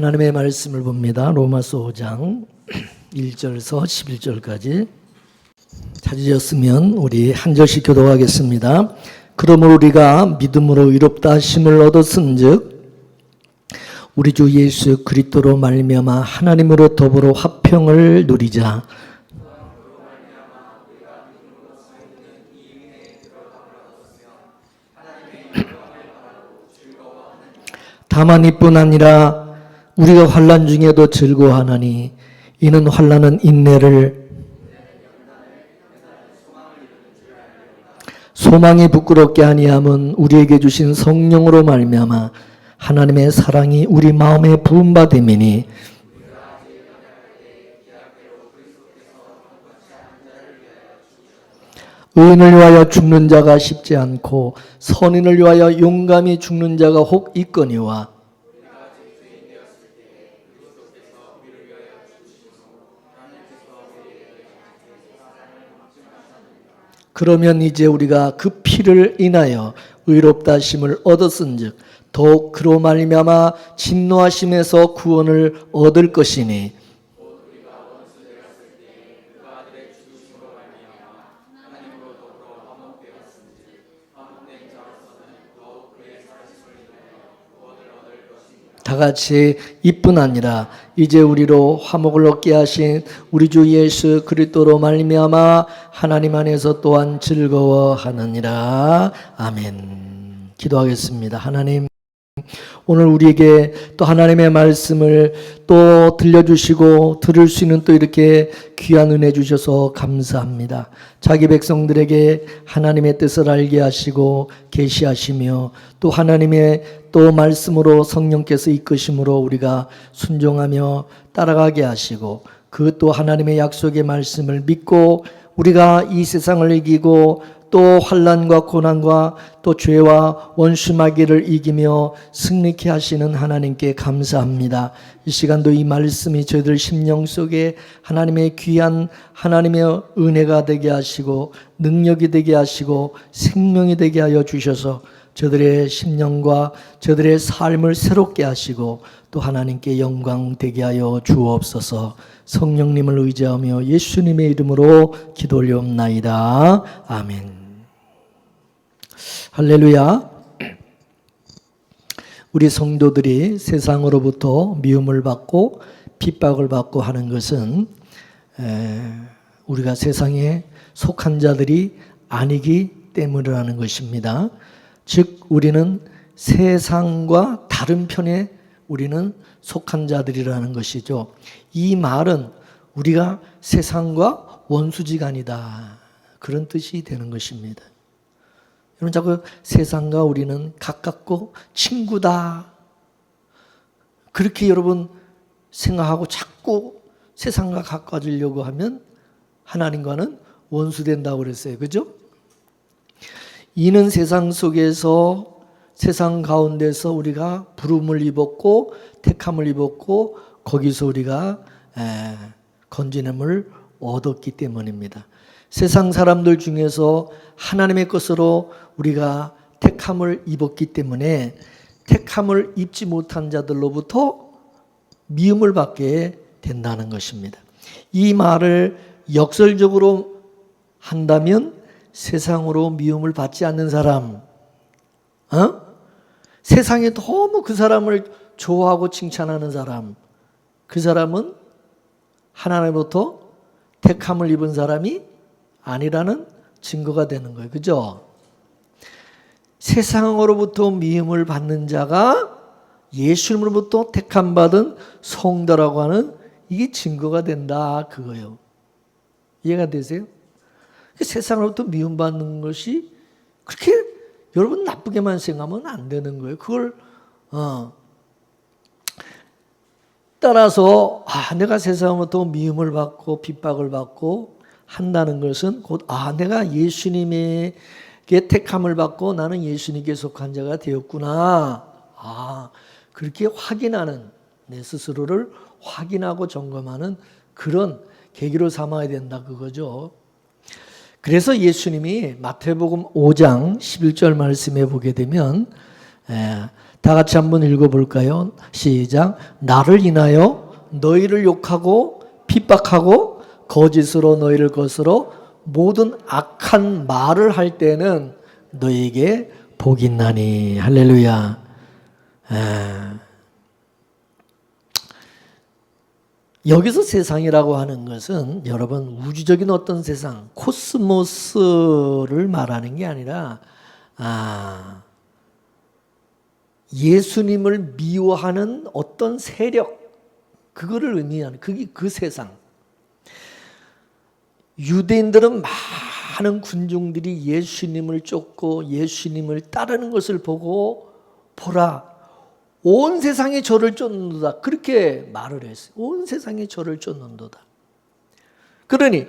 하나님의 말씀을 봅니다. 로마서 5장 1절에서 11절까지 찾으셨으면 우리 한 절씩 교독하겠습니다. 그러므로 우리가 믿음으로 의롭다 하심을 얻었은즉 우리 주 예수 그리스도로 말미암아 하나님으로 더불어 화평을 누리자. 다만 이뿐 아니라 우리가 환난 중에도 즐거워하나니 이는 환난은 인내를, 소망이 부끄럽게 아니함은 우리에게 주신 성령으로 말미암아 하나님의 사랑이 우리 마음에 부음바 됨이니 의인을 위하여 죽는 자가 쉽지 않고 선인을 위하여 용감히 죽는 자가 혹 있거니와 그러면 이제 우리가 그 피를 인하여 의롭다 하심을 얻었은즉 더욱 그로 말미암아 진노하심에서 구원을 얻을 것이니 다같이 이뿐 아니라 이제 우리로 화목을 얻게 하신 우리 주 예수 그리스도로 말미암아 하나님 안에서 또한 즐거워하느니라. 아멘. 기도하겠습니다. 하나님, 오늘 우리에게 또 하나님의 말씀을 또 들려주시고 들을 수 있는 또 이렇게 귀한 은혜 주셔서 감사합니다. 자기 백성들에게 하나님의 뜻을 알게 하시고 계시하시며 또 하나님의 또 말씀으로 성령께서 이끄심으로 우리가 순종하며 따라가게 하시고 그 또 하나님의 약속의 말씀을 믿고 우리가 이 세상을 이기고 또 환난과 고난과 또 죄와 원수 마귀를 이기며 승리케 하시는 하나님께 감사합니다. 이 시간도 이 말씀이 저희들 심령 속에 하나님의 귀한 하나님의 은혜가 되게 하시고 능력이 되게 하시고 생명이 되게 하여 주셔서 저들의 심령과 저들의 삶을 새롭게 하시고 또 하나님께 영광 되게 하여 주옵소서. 성령님을 의지하며 예수님의 이름으로 기도 올리옵나이다. 아멘. 할렐루야. 우리 성도들이 세상으로부터 미움을 받고 핍박을 받고 하는 것은 우리가 세상에 속한 자들이 아니기 때문이라는 것입니다. 즉 우리는 세상과 다른 편에 우리는 속한 자들이라는 것이죠. 이 말은 우리가 세상과 원수지간이다, 그런 뜻이 되는 것입니다. 여러분, 자꾸 세상과 우리는 가깝고 친구다, 그렇게 여러분 생각하고 자꾸 세상과 가까워지려고 하면 하나님과는 원수된다고 그랬어요. 그죠? 이는 세상 속에서 세상 가운데서 우리가 부름을 입었고 택함을 입었고 거기서 우리가 건지냄을 얻었기 때문입니다. 세상 사람들 중에서 하나님의 것으로 우리가 택함을 입었기 때문에 택함을 입지 못한 자들로부터 미움을 받게 된다는 것입니다. 이 말을 역설적으로 한다면 세상으로 미움을 받지 않는 사람, 세상에 너무 그 사람을 좋아하고 칭찬하는 사람, 그 사람은 하나님으로부터 택함을 입은 사람이 아니라는 증거가 되는 거예요. 그죠? 세상으로부터 미움을 받는 자가 예수님으로부터 택함 받은 성도라고 하는 이게 증거가 된다, 그거예요. 이해가 되세요? 세상으로부터 미움받는 것이 그렇게 여러분 나쁘게만 생각하면 안 되는 거예요. 그걸 따라서 내가 세상으로부터 미움을 받고 핍박을 받고 한다는 것은 곧 내가 예수님에게 택함을 받고 나는 예수님께 속한 자가 되었구나, 그렇게 확인하는, 내 스스로를 확인하고 점검하는 그런 계기로 삼아야 된다, 그거죠. 그래서 예수님이 마태복음 5장 11절 말씀에 보게 되면 다 같이 한번 읽어볼까요? 시작. 나를 인하여 너희를 욕하고 핍박하고 거짓으로 너희를 거스러 모든 악한 말을 할 때는 너희에게 복이 있나니. 할렐루야. 여기서 세상이라고 하는 것은 여러분 우주적인 어떤 세상, 코스모스를 말하는 게 아니라 예수님을 미워하는 어떤 세력, 그거를 의미하는, 그게 그 세상. 유대인들은 많은 군중들이 예수님을 쫓고 예수님을 따르는 것을 보고 보라, 온 세상이 저를 쫓는도다, 그렇게 말을 했어요. 온 세상이 저를 쫓는도다. 그러니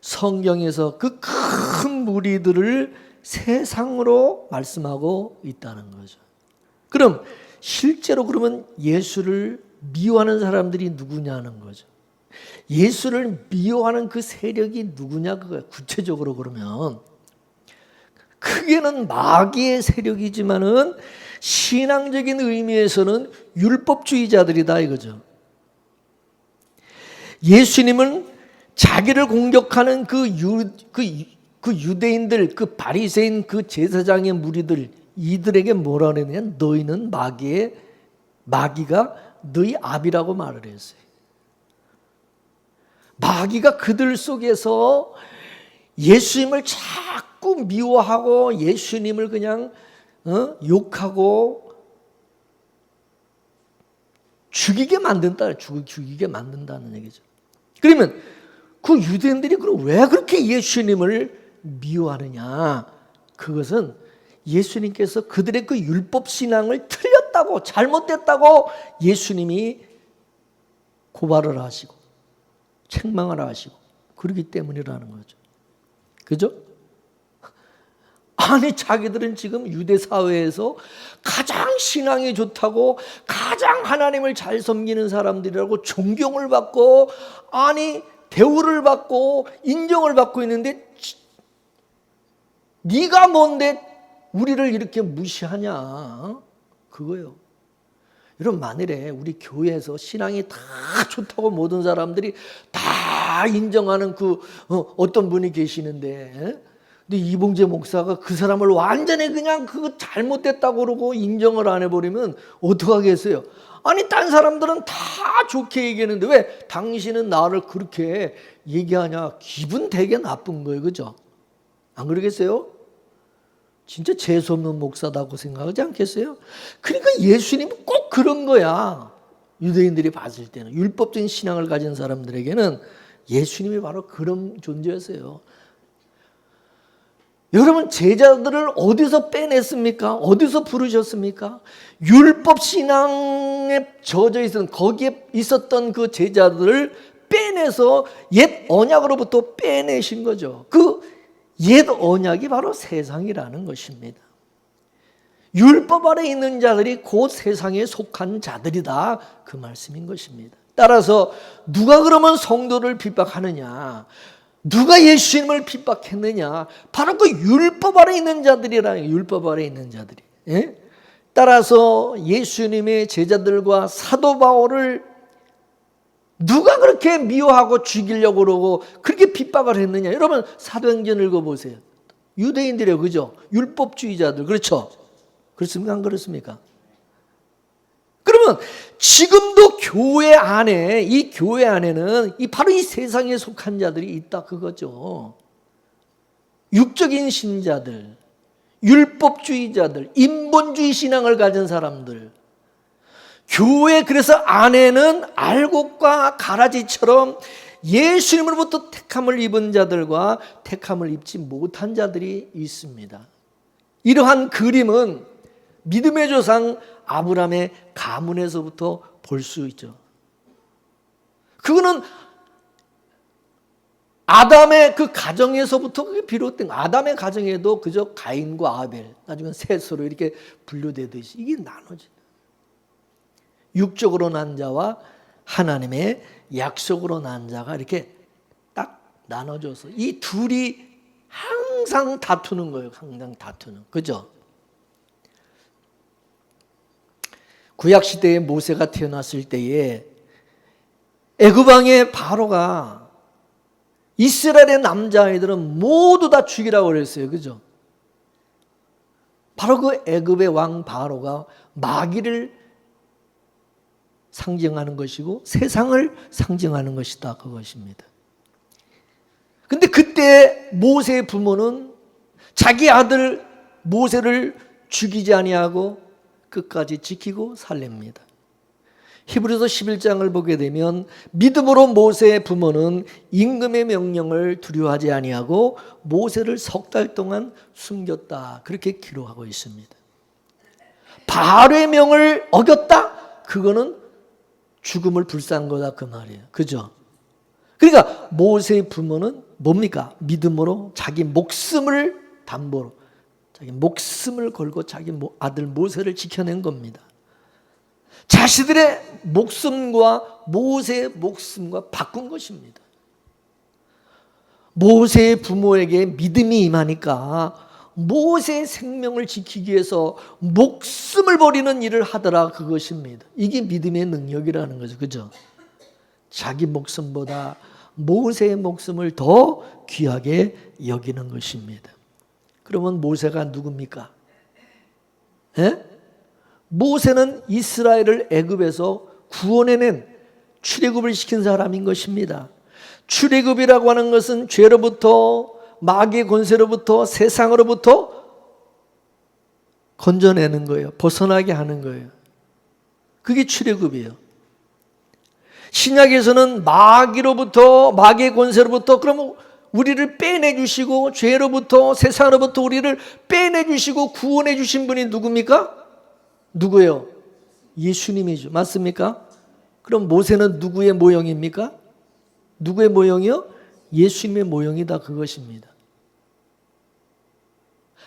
성경에서 그 큰 무리들을 세상으로 말씀하고 있다는 거죠. 그럼 실제로 그러면 예수를 미워하는 사람들이 누구냐는 거죠. 예수를 미워하는 그 세력이 누구냐, 그거예요. 구체적으로 그러면 크게는 마귀의 세력이지만은 신앙적인 의미에서는 율법주의자들이다 이거죠. 예수님은 자기를 공격하는 그 유대인들, 그 바리새인, 그 제사장의 무리들, 이들에게 뭐라 그랬느냐? 너희는 마귀가 너희 압이라고 말을 했어요. 마귀가 그들 속에서 예수님을 자꾸 미워하고 예수님을 그냥 욕하고 죽이게 만든다는 얘기죠. 그러면 그 유대인들이 그럼 왜 그렇게 예수님을 미워하느냐? 그것은 예수님께서 그들의 그 율법 신앙을 틀렸다고, 잘못됐다고 예수님이 고발을 하시고 책망을 하시고 그러기 때문이라는 거죠. 그죠? 아니 자기들은 지금 유대 사회에서 가장 신앙이 좋다고, 가장 하나님을 잘 섬기는 사람들이라고 존경을 받고, 아니 대우를 받고 인정을 받고 있는데 네가 뭔데 우리를 이렇게 무시하냐, 그거예요. 여러분, 만일에 우리 교회에서 신앙이 다 좋다고 모든 사람들이 다 인정하는 어떤 분이 계시는데, 근데 이봉재 목사가 그 사람을 완전히 그냥 그거 잘못됐다고 그러고 인정을 안 해버리면 어떡하겠어요? 아니 딴 사람들은 다 좋게 얘기하는데 왜 당신은 나를 그렇게 얘기하냐? 기분 되게 나쁜 거예요. 그죠? 안 그러겠어요? 진짜 재수없는 목사다고 생각하지 않겠어요? 그러니까 예수님은 꼭 그런 거야. 유대인들이 봤을 때는, 율법적인 신앙을 가진 사람들에게는 예수님이 바로 그런 존재였어요. 여러분, 제자들을 어디서 빼냈습니까? 어디서 부르셨습니까? 율법 신앙에 젖어 있었던, 거기에 있었던 그 제자들을 빼내서 옛 언약으로부터 빼내신 거죠. 그 옛 언약이 바로 세상이라는 것입니다. 율법 아래 있는 자들이 곧 세상에 속한 자들이다, 그 말씀인 것입니다. 따라서 누가 그러면 성도를 핍박하느냐, 누가 예수님을 핍박했느냐, 바로 그 율법 아래 있는 자들이라는, 율법 아래 있는 자들이. 예? 따라서 예수님의 제자들과 사도 바울을 누가 그렇게 미워하고 죽이려고 그러고 그렇게 핍박을 했느냐? 여러분 사도행전 읽어보세요. 유대인들이요, 그죠? 율법주의자들, 그렇죠? 그렇습니까? 안 그렇습니까? 그러면 지금도 교회 안에, 이 교회 안에는 바로 이 세상에 속한 자들이 있다, 그거죠. 육적인 신자들, 율법주의자들, 인본주의 신앙을 가진 사람들, 교회 그래서 안에는 알곡과 가라지처럼 예수님으로부터 택함을 입은 자들과 택함을 입지 못한 자들이 있습니다. 이러한 그림은 믿음의 조상 아브라함의 가문에서부터 볼 수 있죠. 그거는 아담의 그 가정에서부터 그게 비롯된, 아담의 가정에도 그저 가인과 아벨, 나중에 셋으로 이렇게 분류되듯이 이게 나눠진다. 육적으로 난 자와 하나님의 약속으로 난 자가 이렇게 딱 나눠져서 이 둘이 항상 다투는 거예요. 항상 다투는. 그죠? 구약 시대에 모세가 태어났을 때에 애굽 왕의 바로가 이스라엘의 남자아이들은 모두 다 죽이라고 그랬어요. 그죠? 바로 그 애굽의 왕 바로가 마귀를 상징하는 것이고 세상을 상징하는 것이다. 그것입니다. 근데 그때 모세의 부모는 자기 아들 모세를 죽이지 아니하고 끝까지 지키고 살립니다. 히브리서 11장을 보게 되면 믿음으로 모세의 부모는 임금의 명령을 두려워하지 아니하고 모세를 3달 동안 숨겼다. 그렇게 기록하고 있습니다. 바로의 명을 어겼다? 그거는 죽음을 불사한 거다 그 말이에요. 그죠? 그러니까 모세의 부모는 뭡니까? 믿음으로 자기 목숨을 담보로 자기 목숨을 걸고 자기 아들 모세를 지켜낸 겁니다. 자신들의 목숨과 모세의 목숨과 바꾼 것입니다. 모세의 부모에게 믿음이 임하니까 모세의 생명을 지키기 위해서 목숨을 버리는 일을 하더라 그것입니다. 이게 믿음의 능력이라는 거죠. 그죠? 자기 목숨보다 모세의 목숨을 더 귀하게 여기는 것입니다. 그러면 모세가 누굽니까? 예? 모세는 이스라엘을 애굽에서 구원해낸 출애굽을 시킨 사람인 것입니다. 출애굽이라고 하는 것은 죄로부터 마귀의 권세로부터 세상으로부터 건져내는 거예요. 벗어나게 하는 거예요. 그게 출애굽이에요. 신약에서는 마귀로부터 마귀의 권세로부터 그러면 우리를 빼내 주시고 죄로부터 세상으로부터 우리를 빼내 주시고 구원해 주신 분이 누굽니까? 누구예요? 예수님이죠. 맞습니까? 그럼 모세는 누구의 모형입니까? 누구의 모형이요? 예수님의 모형이다 그것입니다.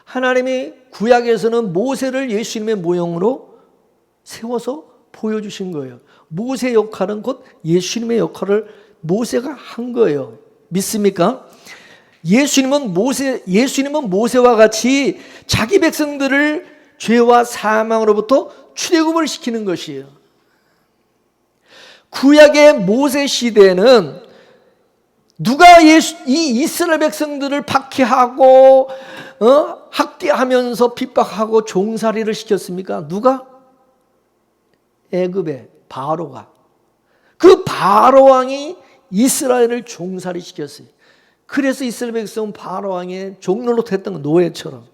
하나님이 구약에서는 모세를 예수님의 모형으로 세워서 보여주신 거예요. 모세의 역할은 곧 예수님의 역할을 모세가 한 거예요. 믿습니까? 예수님은 모세와 같이 자기 백성들을 죄와 사망으로부터 출애굽을 시키는 것이에요. 구약의 모세 시대에는 누가 이 이스라엘 백성들을 박해하고 학대하면서 핍박하고 종살이를 시켰습니까? 누가? 애굽의 바로가. 그 바로 왕이 이스라엘을 종살이 시켰어요. 그래서 이스라엘 백성은 바로 왕의 종노릇했던 노예처럼.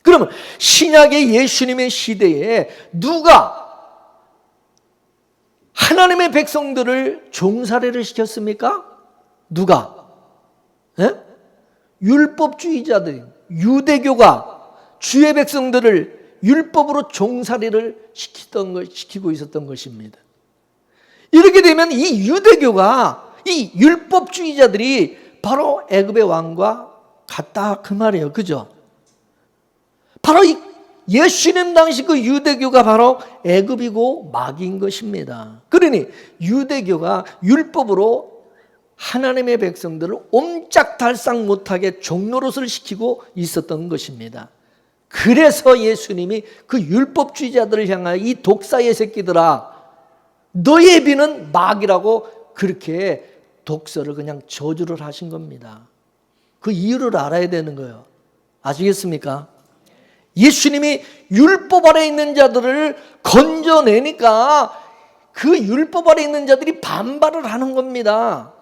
그러면 신약의 예수님의 시대에 누가 하나님의 백성들을 종살이를 시켰습니까? 누가? 예? 율법주의자들이 유대교가 주의 백성들을 율법으로 종살이를 시키고 있었던 것입니다. 이렇게 되면 이 유대교가 이 율법주의자들이 바로 애굽의 왕과 같다 그 말이에요. 그죠? 바로 이 예수님 당시 그 유대교가 바로 애굽이고 마귀인 것입니다. 그러니 유대교가 율법으로 하나님의 백성들을 옴짝달싹 못하게 종노릇을 시키고 있었던 것입니다. 그래서 예수님이 그 율법주의자들을 향하여 이 독사의 새끼들아 너의 비는 마귀라고 그렇게 독서를 그냥 저주를 하신 겁니다. 그 이유를 알아야 되는 거예요. 아시겠습니까? 예수님이 율법 아래 있는 자들을 건져내니까 그 율법 아래 있는 자들이 반발을 하는 겁니다.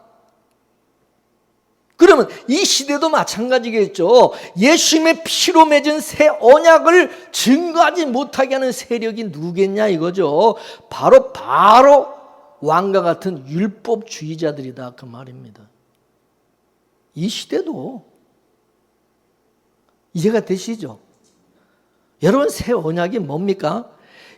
그러면 이 시대도 마찬가지겠죠. 예수님의 피로 맺은 새 언약을 증거하지 못하게 하는 세력이 누구겠냐 이거죠. 바로 왕과 같은 율법주의자들이다 그 말입니다. 이 시대도 이해가 되시죠? 여러분 새 언약이 뭡니까?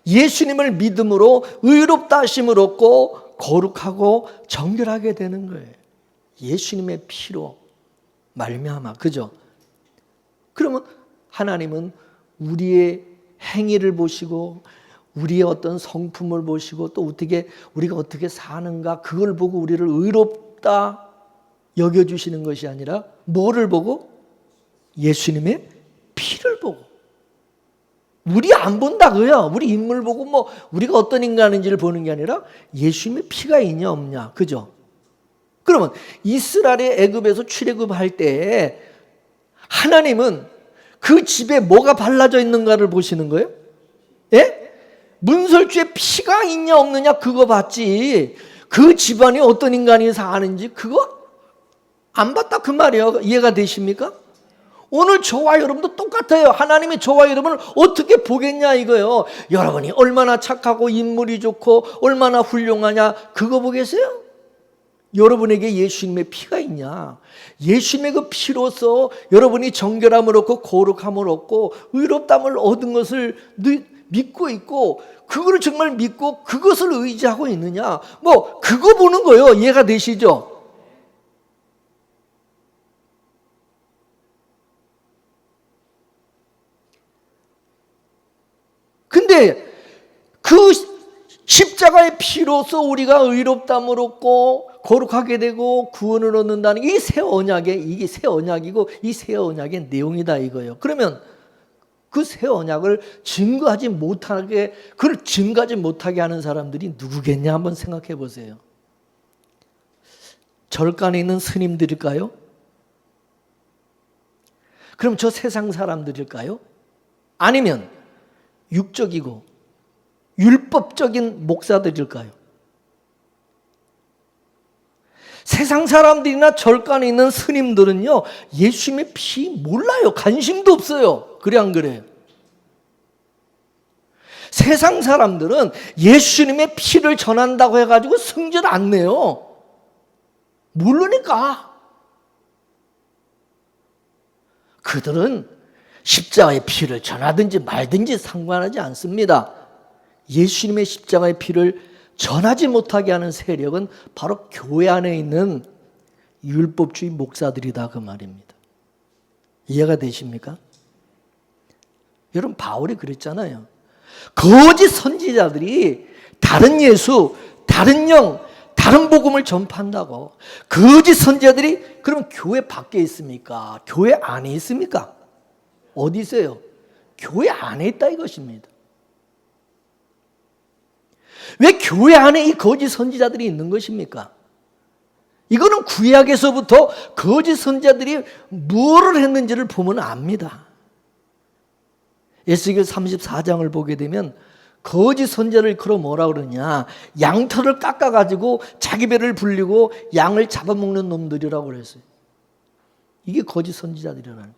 예수님을 믿음으로 의롭다 하심을 얻고 거룩하고 정결하게 되는 거예요. 예수님의 피로 말미암아. 그죠? 그러면 하나님은 우리의 행위를 보시고 우리의 어떤 성품을 보시고 또 우리가 어떻게 사는가 그걸 보고 우리를 의롭다 여겨주시는 것이 아니라 뭐를 보고? 예수님의 피를 보고. 우리 안 본다고요. 우리 인물 보고 뭐 우리가 어떤 인간인지를 보는 게 아니라 예수님의 피가 있냐 없냐. 그죠? 그러면 이스라엘의 애굽에서 출애굽할 때 하나님은 그 집에 뭐가 발라져 있는가를 보시는 거예요? 예? 문설주에 피가 있냐 없느냐 그거 봤지. 그 집안이 어떤 인간이 사는지 그거 안 봤다 그 말이에요. 이해가 되십니까? 오늘 저와 여러분도 똑같아요. 하나님이 저와 여러분을 어떻게 보겠냐 이거예요. 여러분이 얼마나 착하고 인물이 좋고 얼마나 훌륭하냐 그거 보겠어요? 여러분에게 예수님의 피가 있냐? 예수님의 그 피로서 여러분이 정결함을 얻고 거룩함을 얻고 의롭담을 얻은 것을 믿고 있고 그거를 정말 믿고 그것을 의지하고 있느냐? 뭐 그거 보는 거예요. 이해가 되시죠? 근데 그 십자가의 피로서 우리가 의롭담을 얻고 거룩하게 되고 구원을 얻는다는 이 새 언약의 이게 새 언약이고 이 새 언약의 내용이다 이거예요. 그러면 그 새 언약을 증거하지 못하게 그걸 증거하지 못하게 하는 사람들이 누구겠냐 한번 생각해 보세요. 절간에 있는 스님들일까요? 그럼 저 세상 사람들일까요? 아니면 육적이고 율법적인 목사들일까요? 세상 사람들이나 절간에 있는 스님들은요 예수님의 피 몰라요. 관심도 없어요. 그래 안 그래요? 세상 사람들은 예수님의 피를 전한다고 해가지고 승질 안 내요. 모르니까. 그들은 십자가의 피를 전하든지 말든지 상관하지 않습니다. 예수님의 십자가의 피를 전하지 못하게 하는 세력은 바로 교회 안에 있는 율법주의 목사들이다 그 말입니다. 이해가 되십니까? 여러분 바울이 그랬잖아요. 거짓 선지자들이 다른 예수, 다른 영, 다른 복음을 전파한다고. 거짓 선지자들이 그럼 교회 밖에 있습니까? 교회 안에 있습니까? 어디 있어요? 교회 안에 있다 이것입니다. 왜 교회 안에 이 거짓 선지자들이 있는 것입니까? 이거는 구약에서부터 거짓 선지자들이 무엇을 했는지를 보면 압니다. 에스겔 34장을 보게 되면 거짓 선지자를 그러 뭐라 그러냐, 양털을 깎아가지고 자기 배를 불리고 양을 잡아먹는 놈들이라고 그랬어요. 이게 거짓 선지자들이라는 거예요.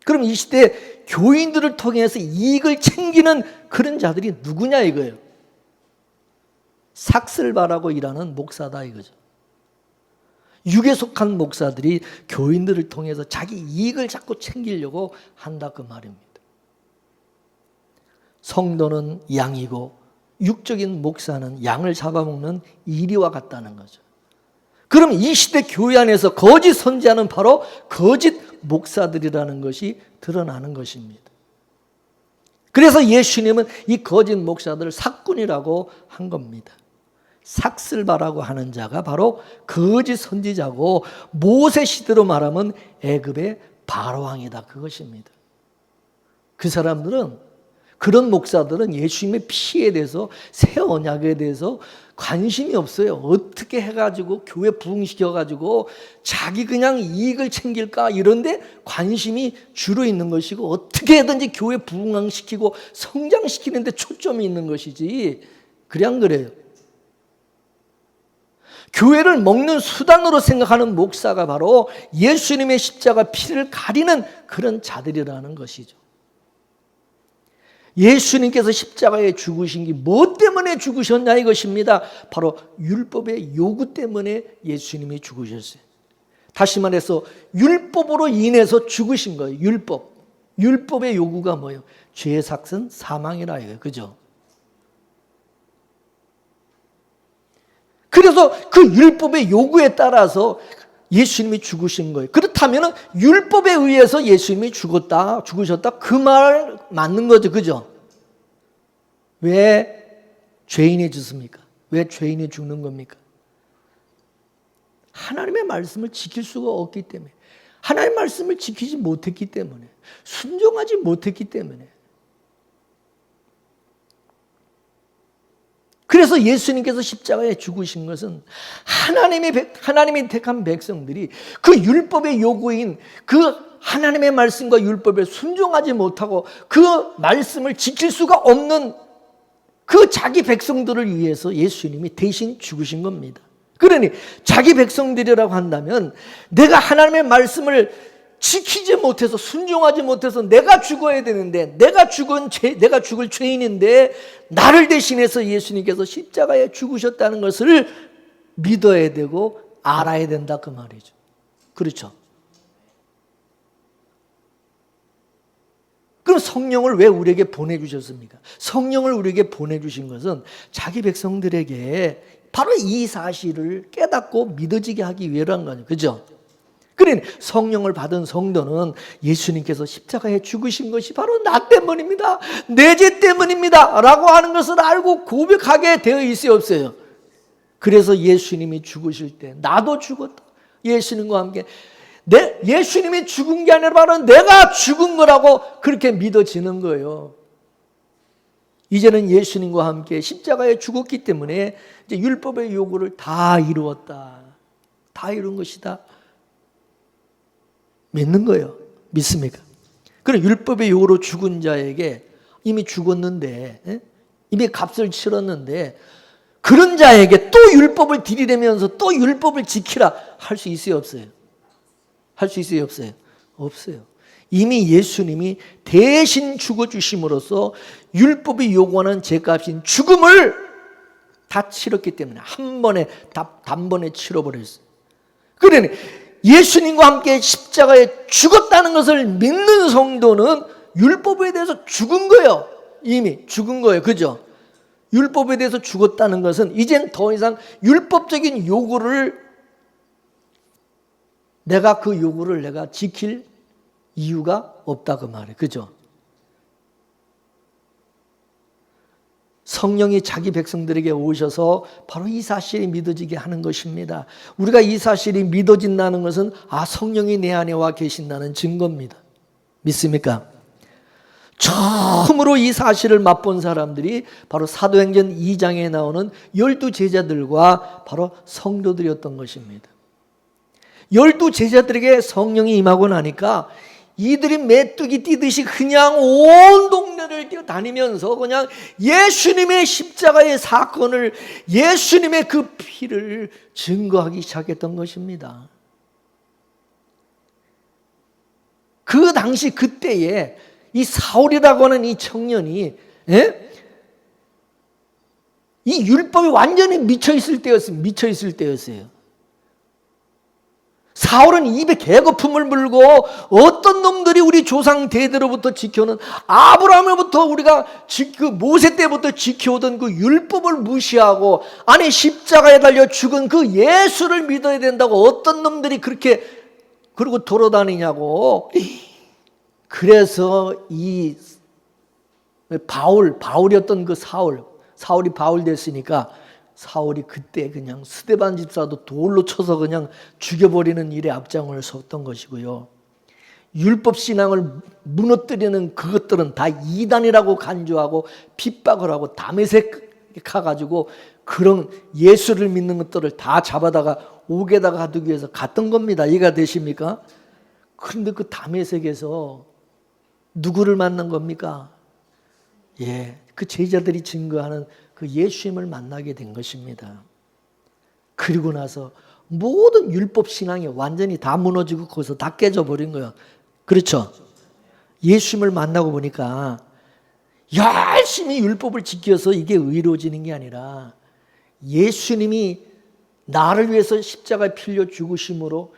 그럼 이 시대 교인들을 통해서 이익을 챙기는 그런 자들이 누구냐 이거예요. 삭슬바라고 일하는 목사다 이거죠. 육에 속한 목사들이 교인들을 통해서 자기 이익을 자꾸 챙기려고 한다 그 말입니다. 성도는 양이고 육적인 목사는 양을 잡아먹는 이리와 같다는 거죠. 그럼 이 시대 교회 안에서 거짓 선지자는 바로 거짓 목사들이라는 것이 드러나는 것입니다. 그래서 예수님은 이 거짓 목사들을 삭군이라고 한 겁니다. 삭슬바라고 하는 자가 바로 거짓 선지자고 모세 시대로 말하면 애굽의 바로왕이다 그것입니다. 그 사람들은 그런 목사들은 예수님의 피에 대해서 새 언약에 대해서 관심이 없어요. 어떻게 해가지고 교회 부흥시켜가지고 자기 그냥 이익을 챙길까 이런데 관심이 주로 있는 것이고 어떻게 해든지 교회 부흥시키고 성장시키는 데 초점이 있는 것이지 그래 안 그래요? 교회를 먹는 수단으로 생각하는 목사가 바로 예수님의 십자가 피를 가리는 그런 자들이라는 것이죠. 예수님께서 십자가에 죽으신 게 뭐 때문에 죽으셨냐 이것입니다. 바로 율법의 요구 때문에 예수님이 죽으셨어요. 다시 말해서 율법으로 인해서 죽으신 거예요. 율법. 율법의 요구가 뭐예요? 죄의 삭은 사망이라 이거예요. 그죠? 그래서 그 율법의 요구에 따라서 예수님이 죽으신 거예요. 그렇다면 율법에 의해서 예수님이 죽으셨다. 그 말 맞는 거죠. 그죠? 왜 죄인이 죽습니까? 왜 죄인이 죽는 겁니까? 하나님의 말씀을 지킬 수가 없기 때문에, 하나님의 말씀을 지키지 못했기 때문에, 순종하지 못했기 때문에. 그래서 예수님께서 십자가에 죽으신 것은 하나님이 택한 백성들이 그 율법의 요구인 그 하나님의 말씀과 율법에 순종하지 못하고 그 말씀을 지킬 수가 없는 그 자기 백성들을 위해서 예수님이 대신 죽으신 겁니다. 그러니 자기 백성들이라고 한다면 내가 하나님의 말씀을 지키지 못해서 순종하지 못해서 내가 죽어야 되는데 내가 죽을 죄인인데 나를 대신해서 예수님께서 십자가에 죽으셨다는 것을 믿어야 되고 알아야 된다 그 말이죠. 그렇죠? 그럼 성령을 왜 우리에게 보내주셨습니까? 성령을 우리에게 보내주신 것은 자기 백성들에게 바로 이 사실을 깨닫고 믿어지게 하기 위해서란 거죠. 그죠? 그러니 성령을 받은 성도는 예수님께서 십자가에 죽으신 것이 바로 나 때문입니다. 내 죄 때문입니다. 라고 하는 것을 알고 고백하게 되어 있어요, 없어요? 그래서 예수님이 죽으실 때 나도 죽었다. 예수님과 함께 예수님이 죽은 게 아니라 바로 내가 죽은 거라고 그렇게 믿어지는 거예요. 이제는 예수님과 함께 십자가에 죽었기 때문에 이제 율법의 요구를 다 이루었다. 다 이룬 것이다. 믿는 거예요. 믿습니까? 그럼 율법의 요구로 죽은 자에게 이미 죽었는데, 이미 값을 치렀는데, 그런 자에게 또 율법을 들이대면서 또 율법을 지키라 할 수 있어요, 없어요? 할 수 있어요, 없어요? 없어요. 이미 예수님이 대신 죽어주심으로써 율법이 요구하는 죄값인 죽음을 다 치렀기 때문에 한 번에 단번에 치러버렸어요. 그러니 예수님과 함께 십자가에 죽었다는 것을 믿는 성도는 율법에 대해서 죽은 거예요. 이미 죽은 거예요. 그죠? 율법에 대해서 죽었다는 것은 이젠 더 이상 율법적인 요구를 내가 그 요구를 내가 지킬 이유가 없다 그 말이에요. 그죠? 성령이 자기 백성들에게 오셔서 바로 이 사실이 믿어지게 하는 것입니다. 우리가 이 사실이 믿어진다는 것은 성령이 내 안에 와 계신다는 증거입니다. 믿습니까? 처음으로 이 사실을 맛본 사람들이 바로 사도행전 2장에 나오는 12제자들과 바로 성도들이었던 것입니다. 12제자들에게 성령이 임하고 나니까 이들이 메뚜기 뛰듯이 그냥 온 동네를 뛰어다니면서 그냥 예수님의 십자가의 사건을, 예수님의 그 피를 증거하기 시작했던 것입니다. 그 당시 그때에 이 사울이라고 하는 이 청년이 이 율법에 완전히 미쳐 있을 때였어요. 사울은 입에 개거품을 물고 어떤 놈들이 우리 조상 대대로부터 지켜오는 아브라함으로부터 우리가 그 모세 때부터 지켜오던 그 율법을 무시하고 아니 십자가에 달려 죽은 그 예수를 믿어야 된다고 어떤 놈들이 그렇게 그러고 돌아다니냐고. 그래서 이 바울이었던 그 사울이 바울 됐으니까 사울이 그때 그냥 스데반 집사도 돌로 쳐서 그냥 죽여버리는 일에 앞장을 섰던 것이고요. 율법 신앙을 무너뜨리는 그것들은 다 이단이라고 간주하고 핍박을 하고 다메섹 가가지고 그런 예수를 믿는 것들을 다 잡아다가 옥에다가 가두기 위해서 갔던 겁니다. 이해가 되십니까? 그런데 그 다메섹에서 누구를 만난 겁니까? 그 제자들이 증거하는 그 예수님을 만나게 된 것입니다. 그리고 나서 모든 율법 신앙이 완전히 다 무너지고 거기서 다 깨져버린 거예요. 그렇죠? 예수님을 만나고 보니까 열심히 율법을 지켜서 이게 의로워지는 게 아니라 예수님이 나를 위해서 십자가에 필려 죽으심으로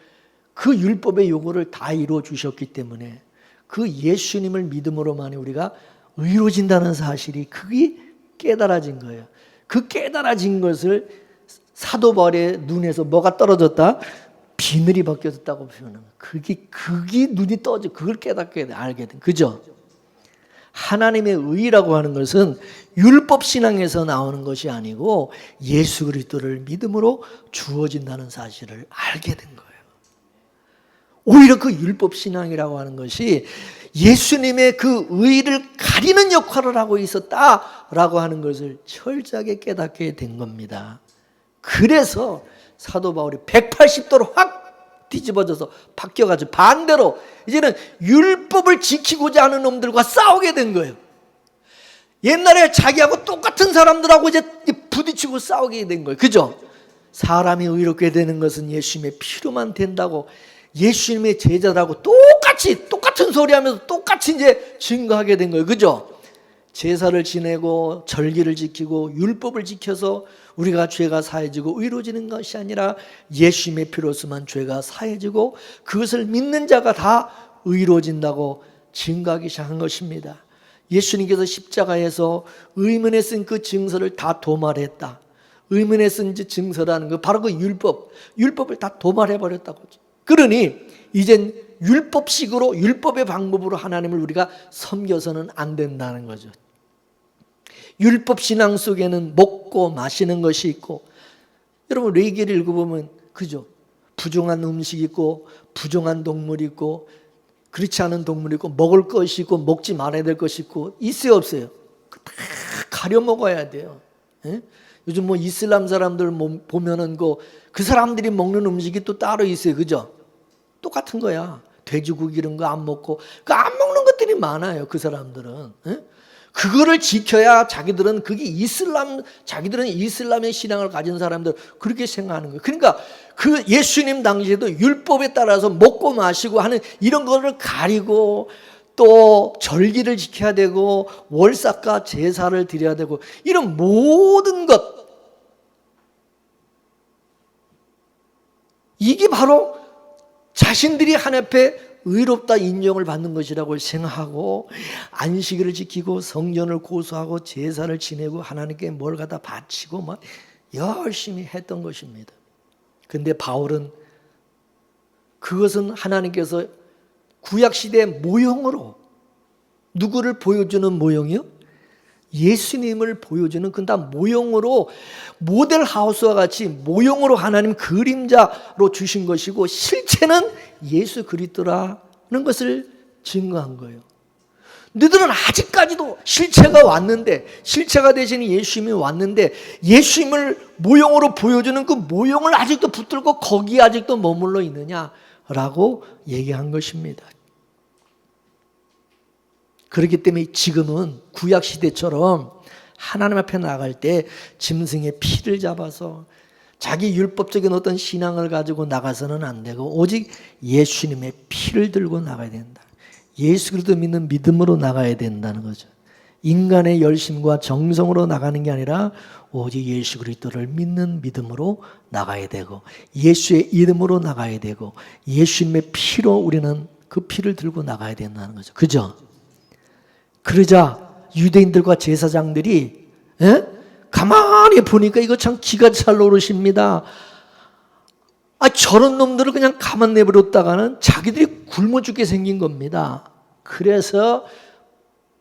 그 율법의 요구를 다 이루어 주셨기 때문에 그 예수님을 믿음으로만이 우리가 의로워진다는 사실이 그게 깨달아진 거예요. 그 깨달아진 것을 사도 바울의 눈에서 뭐가 떨어졌다? 비늘이 벗겨졌다고 표현하는 거예요. 그게 눈이 떠져. 그걸 깨닫게 알게 된. 그죠? 하나님의 의라고 하는 것은 율법 신앙에서 나오는 것이 아니고 예수 그리스도를 믿음으로 주어진다는 사실을 알게 된 거예요. 오히려 그 율법 신앙이라고 하는 것이 예수님의 그 의를 가리는 역할을 하고 있었다라고 하는 것을 철저하게 깨닫게 된 겁니다. 그래서 사도 바울이 180도로 확 뒤집어져서 바뀌어가지고 반대로 이제는 율법을 지키고자 하는 놈들과 싸우게 된 거예요. 옛날에 자기하고 똑같은 사람들하고 이제 부딪히고 싸우게 된 거예요. 그죠? 사람이 의롭게 되는 것은 예수님의 피로만 된다고 예수님의 제자들하고 똑같은 소리 하면서 똑같이 이제 증거하게 된 거예요. 그죠? 제사를 지내고 절기를 지키고 율법을 지켜서 우리가 죄가 사해지고 의로워지는 것이 아니라 예수님의 피로서만 죄가 사해지고 그것을 믿는 자가 다 의로워진다고 증거하기 시작한 것입니다. 예수님께서 십자가에서 의문에 쓴 그 증서를 다 도말했다. 의문에 쓴 증서라는 거 바로 그 율법을 다 도말해버렸다고. 그러니 이젠 율법식으로 율법의 방법으로 하나님을 우리가 섬겨서는 안 된다는 거죠. 율법 신앙 속에는 먹고 마시는 것이 있고, 여러분 레위기를 읽어보면 그죠? 부정한 음식이 있고 부정한 동물이 있고 그렇지 않은 동물이 있고 먹을 것이 있고 먹지 말아야 될 것이 있고 있어요 없어요? 다 가려 먹어야 돼요. 예? 요즘 뭐 이슬람 사람들 보면은 그 사람들이 먹는 음식이 또 따로 있어요. 그죠? 똑같은 거야. 돼지고기 이런 거 안 먹고 안 먹는 것들이 많아요. 그 사람들은. 예? 그거를 지켜야 자기들은 자기들은 이슬람의 신앙을 가진 사람들 그렇게 생각하는 거예요. 그러니까 그 예수님 당시에도 율법에 따라서 먹고 마시고 하는 이런 거를 가리고 또 절기를 지켜야 되고 월삭과 제사를 드려야 되고 이런 모든 것, 이게 바로 자신들이 하나님 앞에 의롭다 인정을 받는 것이라고 생각하고 안식일을 지키고 성전을 고수하고 제사를 지내고 하나님께 뭘 갖다 바치고 막 열심히 했던 것입니다. 근데 바울은 그것은 하나님께서 구약시대 모형으로 누구를 보여주는 모형이요? 예수님을 보여주는 다 모형으로 모델하우스와 같이 모형으로 하나님 그림자로 주신 것이고 실체는 예수 그리스도라는 것을 증거한 거예요. 너희들은 아직까지도 실체가 왔는데 실체가 되신 예수님이 왔는데 예수님을 모형으로 보여주는 그 모형을 아직도 붙들고 거기에 아직도 머물러 있느냐라고 얘기한 것입니다. 그렇기 때문에 지금은 구약시대처럼 하나님 앞에 나갈 때 짐승의 피를 잡아서 자기 율법적인 어떤 신앙을 가지고 나가서는 안 되고 오직 예수님의 피를 들고 나가야 된다. 예수 그리스도 믿는 믿음으로 나가야 된다는 거죠. 인간의 열심과 정성으로 나가는 게 아니라 오직 예수 그리스도를 믿는 믿음으로 나가야 되고 예수의 이름으로 나가야 되고 예수님의 피로 우리는 그 피를 들고 나가야 된다는 거죠. 그죠? 그러자 유대인들과 제사장들이 가만히 보니까 이거 참 기가 찰 노릇입니다. 저런 놈들을 그냥 가만 내버렸다가는 자기들이 굶어 죽게 생긴 겁니다. 그래서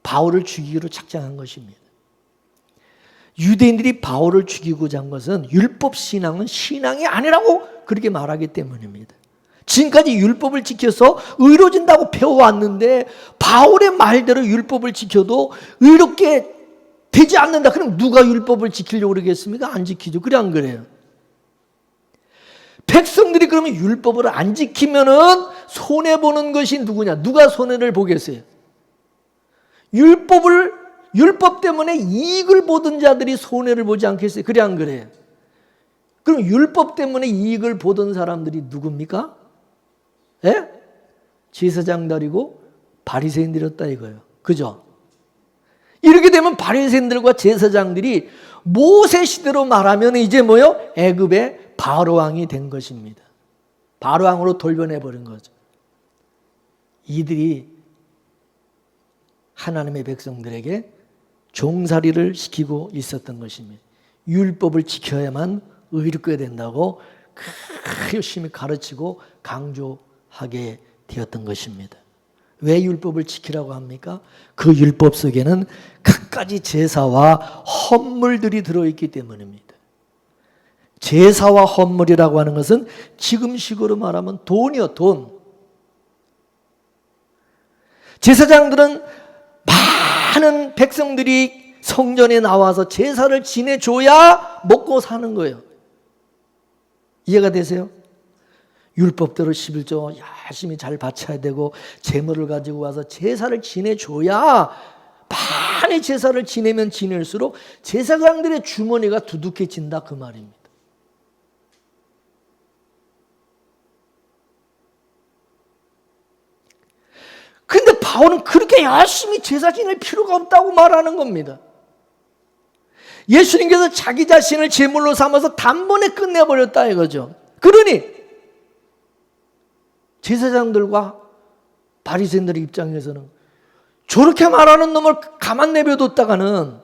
바울을 죽이기로 작정한 것입니다. 유대인들이 바울을 죽이고자 한 것은 율법 신앙은 신앙이 아니라고 그렇게 말하기 때문입니다. 지금까지 율법을 지켜서 의로워진다고 배워왔는데 바울의 말대로 율법을 지켜도 의롭게 되지 않는다. 그럼 누가 율법을 지키려고 그러겠습니까? 안 지키죠. 그래 안 그래요? 백성들이 그러면 율법을 안 지키면은 손해보는 것이 누구냐? 누가 손해를 보겠어요? 율법 때문에 이익을 보던 자들이 손해를 보지 않겠어요? 그래 안 그래요? 그럼 율법 때문에 이익을 보던 사람들이 누굽니까? 예? 제사장들이고 바리새인들이었다 이거예요. 그죠? 이렇게 되면 바리새인들과 제사장들이 모세 시대로 말하면 이제 뭐요? 애굽의 바로 왕이 된 것입니다. 바로 왕으로 돌변해 버린 거죠. 이들이 하나님의 백성들에게 종살이를 시키고 있었던 것입니다. 율법을 지켜야만 의롭게 된다고 열심히 가르치고 강조하게 되었던 것입니다. 왜 율법을 지키라고 합니까? 그 율법 속에는 갖가지 제사와 헌물들이 들어있기 때문입니다. 제사와 헌물이라고 하는 것은 지금식으로 말하면 돈이요, 돈. 제사장들은 많은 백성들이 성전에 나와서 제사를 지내줘야 먹고 사는 거예요. 이해가 되세요? 율법대로 11조 열심히 잘 바쳐야 되고 제물을 가지고 와서 제사를 지내줘야, 많이 제사를 지내면 지낼수록 제사장들의 주머니가 두둑해진다, 그 말입니다. 근데 바울은 그렇게 열심히 제사 지낼 필요가 없다고 말하는 겁니다. 예수님께서 자기 자신을 제물로 삼아서 단번에 끝내버렸다 이거죠. 그러니 제사장들과 바리새인들의 입장에서는 저렇게 말하는 놈을 가만 내버려뒀다가는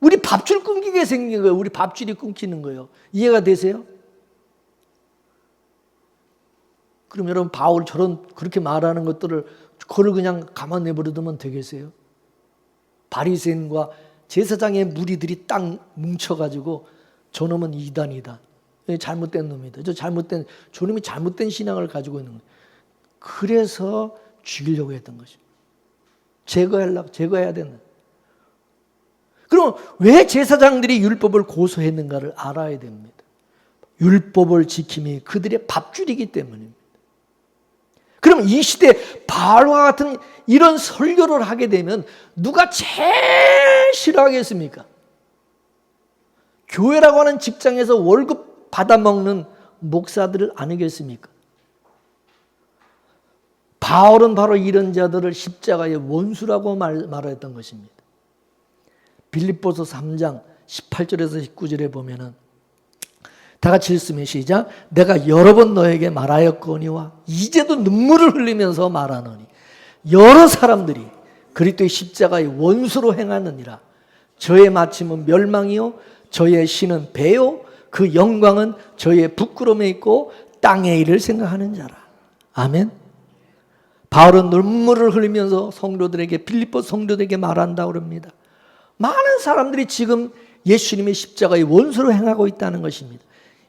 우리 밥줄 끊기게 생긴 거예요. 우리 밥줄이 끊기는 거예요. 이해가 되세요? 그럼 여러분, 바울 그렇게 말하는 것들을 그걸 그냥 가만 내버려두면 되겠어요? 바리새인과 제사장의 무리들이 딱 뭉쳐가지고 저놈은 이단이다, 잘못된 놈이다, 저놈이 잘못된 신앙을 가지고 있는 거예요. 그래서 죽이려고 했던 것입니다. 제거해야 된다. 그럼 왜 제사장들이 율법을 고소했는가를 알아야 됩니다. 율법을 지킴이 그들의 밥줄이기 때문입니다. 그럼 이 시대 바울과 같은 이런 설교를 하게 되면 누가 제일 싫어하겠습니까? 교회라고 하는 직장에서 월급 받아먹는 목사들을 아니겠습니까? 바울은 바로 이런 자들을 십자가의 원수라고 말했던 것입니다. 빌립보서 3장 18절에서 19절에 보면은 다 같이 읽으면 시작. 내가 여러 번 너에게 말하였거니와 이제도 눈물을 흘리면서 말하노니 여러 사람들이 그리스도의 십자가의 원수로 행하느니라. 저의 마침은 멸망이요 저의 신은 배요 그 영광은 저의 부끄러움에 있고 땅의 일을 생각하는 자라. 아멘. 바울은 눈물을 흘리면서 성도들에게, 빌립보 성도들에게 말한다고 합니다. 많은 사람들이 지금 예수님의 십자가의 원수로 행하고 있다는 것입니다.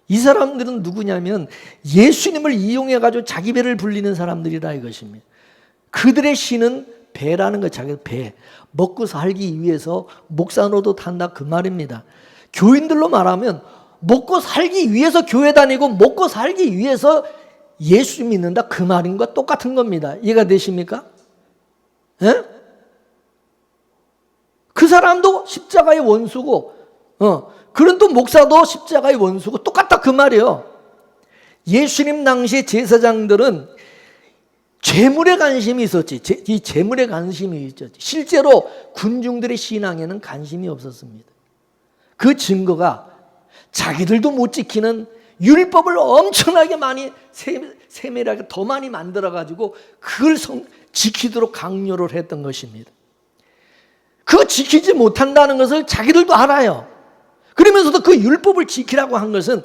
이 사람들은 누구냐면 예수님을 이용해가지고 자기 배를 불리는 사람들이라 이것입니다. 그들의 신은 배라는 것, 자기 배. 먹고 살기 위해서 목사 노릇 한다 그 말입니다. 교인들로 말하면 먹고 살기 위해서 교회 다니고 먹고 살기 위해서 예수 믿는다 그 말인 것 똑같은 겁니다. 이해가 되십니까? 예? 그 사람도 십자가의 원수고 그런 또 목사도 십자가의 원수고 똑같다 그 말이에요. 예수님 당시 제사장들은 재물에 관심이 있었지. 이 재물에 관심이 있었지. 실제로 군중들의 신앙에는 관심이 없었습니다. 그 증거가 자기들도 못 지키는 율법을 엄청나게 많이 세밀하게 더 많이 만들어가지고 그걸 지키도록 강요를 했던 것입니다. 그거 지키지 못한다는 것을 자기들도 알아요. 그러면서도 그 율법을 지키라고 한 것은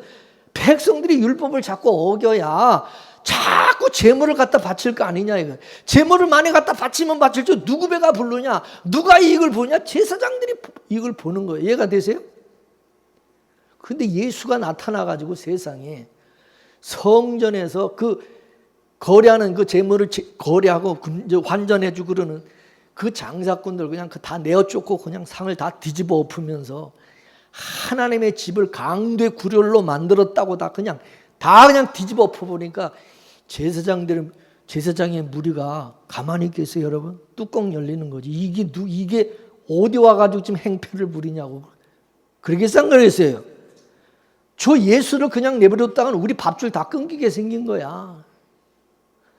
백성들이 율법을 자꾸 어겨야 자꾸 재물을 갖다 바칠 거 아니냐 이거. 재물을 많이 갖다 바치면 바칠지 누구 배가 부르냐, 누가 이익을 보냐, 제사장들이 이익을 보는 거예요. 이해가 되세요? 근데 예수가 나타나가지고 세상에 성전에서 그 거래하는 그 재물을 거래하고 환전해주고 그러는 그 장사꾼들 그냥 다 내어쫓고 그냥 상을 다 뒤집어 엎으면서 하나님의 집을 강도의 구렬로 만들었다고 다 그냥 뒤집어 엎어보니까 제사장의 무리가 가만히 있겠어요, 여러분? 뚜껑 열리는 거지. 이게 어디 와가지고 지금 행패를 부리냐고. 그렇게 쌍그랬어요. 저 예수를 그냥 내버렸다가는 우리 밥줄 다 끊기게 생긴 거야.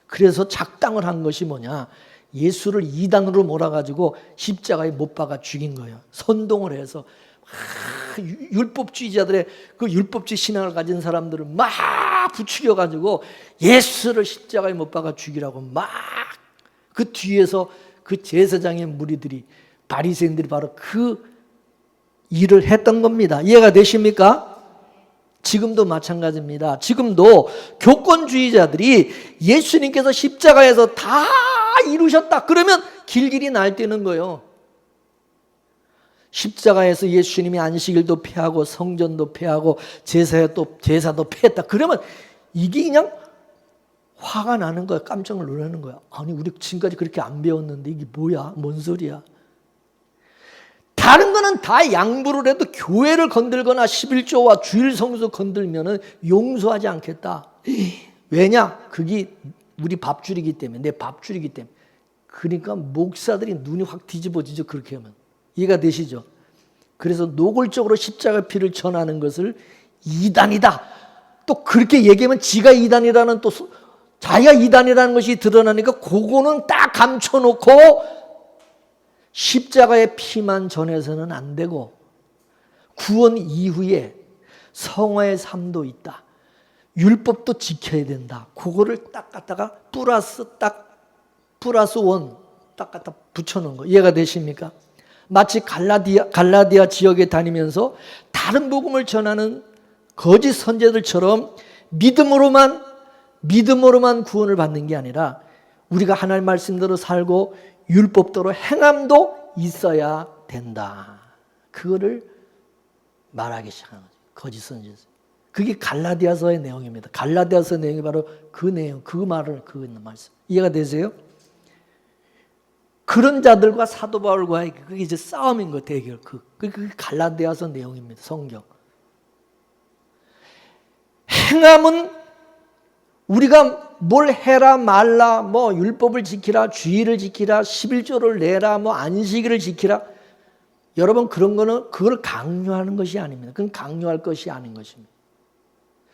그래서 작당을 한 것이 뭐냐? 예수를 이단으로 몰아가지고 십자가에 못 박아 죽인 거예요. 선동을 해서 율법주의자들의 그 율법주의 신앙을 가진 사람들을 막 부추겨가지고 예수를 십자가에 못 박아 죽이라고 막 그 뒤에서 그 제사장의 무리들이 바리새인들이 바로 그 일을 했던 겁니다. 이해가 되십니까? 지금도 마찬가지입니다. 지금도 교권주의자들이 예수님께서 십자가에서 다 이루셨다 그러면 길길이 날뛰는 거예요. 십자가에서 예수님이 안식일도 폐하고 성전도 폐하고 제사도 폐했다 그러면 이게 그냥 화가 나는 거야. 깜짝 놀라는 거야. 아니 우리 지금까지 그렇게 안 배웠는데 이게 뭐야? 뭔 소리야? 다른 거는 다 양보를 해도 교회를 건들거나 11조와 주일 성수 건들면은 용서하지 않겠다. 왜냐? 그게 우리 밥줄이기 때문에, 내 밥줄이기 때문에. 그러니까 목사들이 눈이 확 뒤집어지죠. 그렇게 하면. 이해가 되시죠? 그래서 노골적으로 십자가 피를 전하는 것을 이단이다. 또 그렇게 얘기하면 지가 이단이라는 또 자기가 이단이라는 것이 드러나니까 그거는 딱 감춰놓고 십자가의 피만 전해서는 안 되고 구원 이후에 성화의 삶도 있다. 율법도 지켜야 된다. 그거를 딱 갖다가 플러스 원 딱 갖다 붙여놓은 거. 이해가 되십니까? 마치 갈라디아 지역에 다니면서 다른 복음을 전하는 거짓 선제들처럼 믿음으로만 구원을 받는 게 아니라 우리가 하나님 말씀대로 살고 율법대로 행함도 있어야 된다. 그거를 말하기 시작한 거죠. 거짓 선지자. 그게 갈라디아서의 내용입니다. 갈라디아서 내용이 바로 그 내용, 그 말씀. 이해가 되세요? 그런 자들과 사도 바울과의 그게 이제 싸움인 거 대결. 그게 갈라디아서 내용입니다. 성경. 행함은 우리가 뭘 해라 말라 뭐 율법을 지키라 주의를 지키라 11조를 내라 뭐 안식일을 지키라 여러분 그런 거는 그걸 강요하는 것이 아닙니다. 그건 강요할 것이 아닌 것입니다.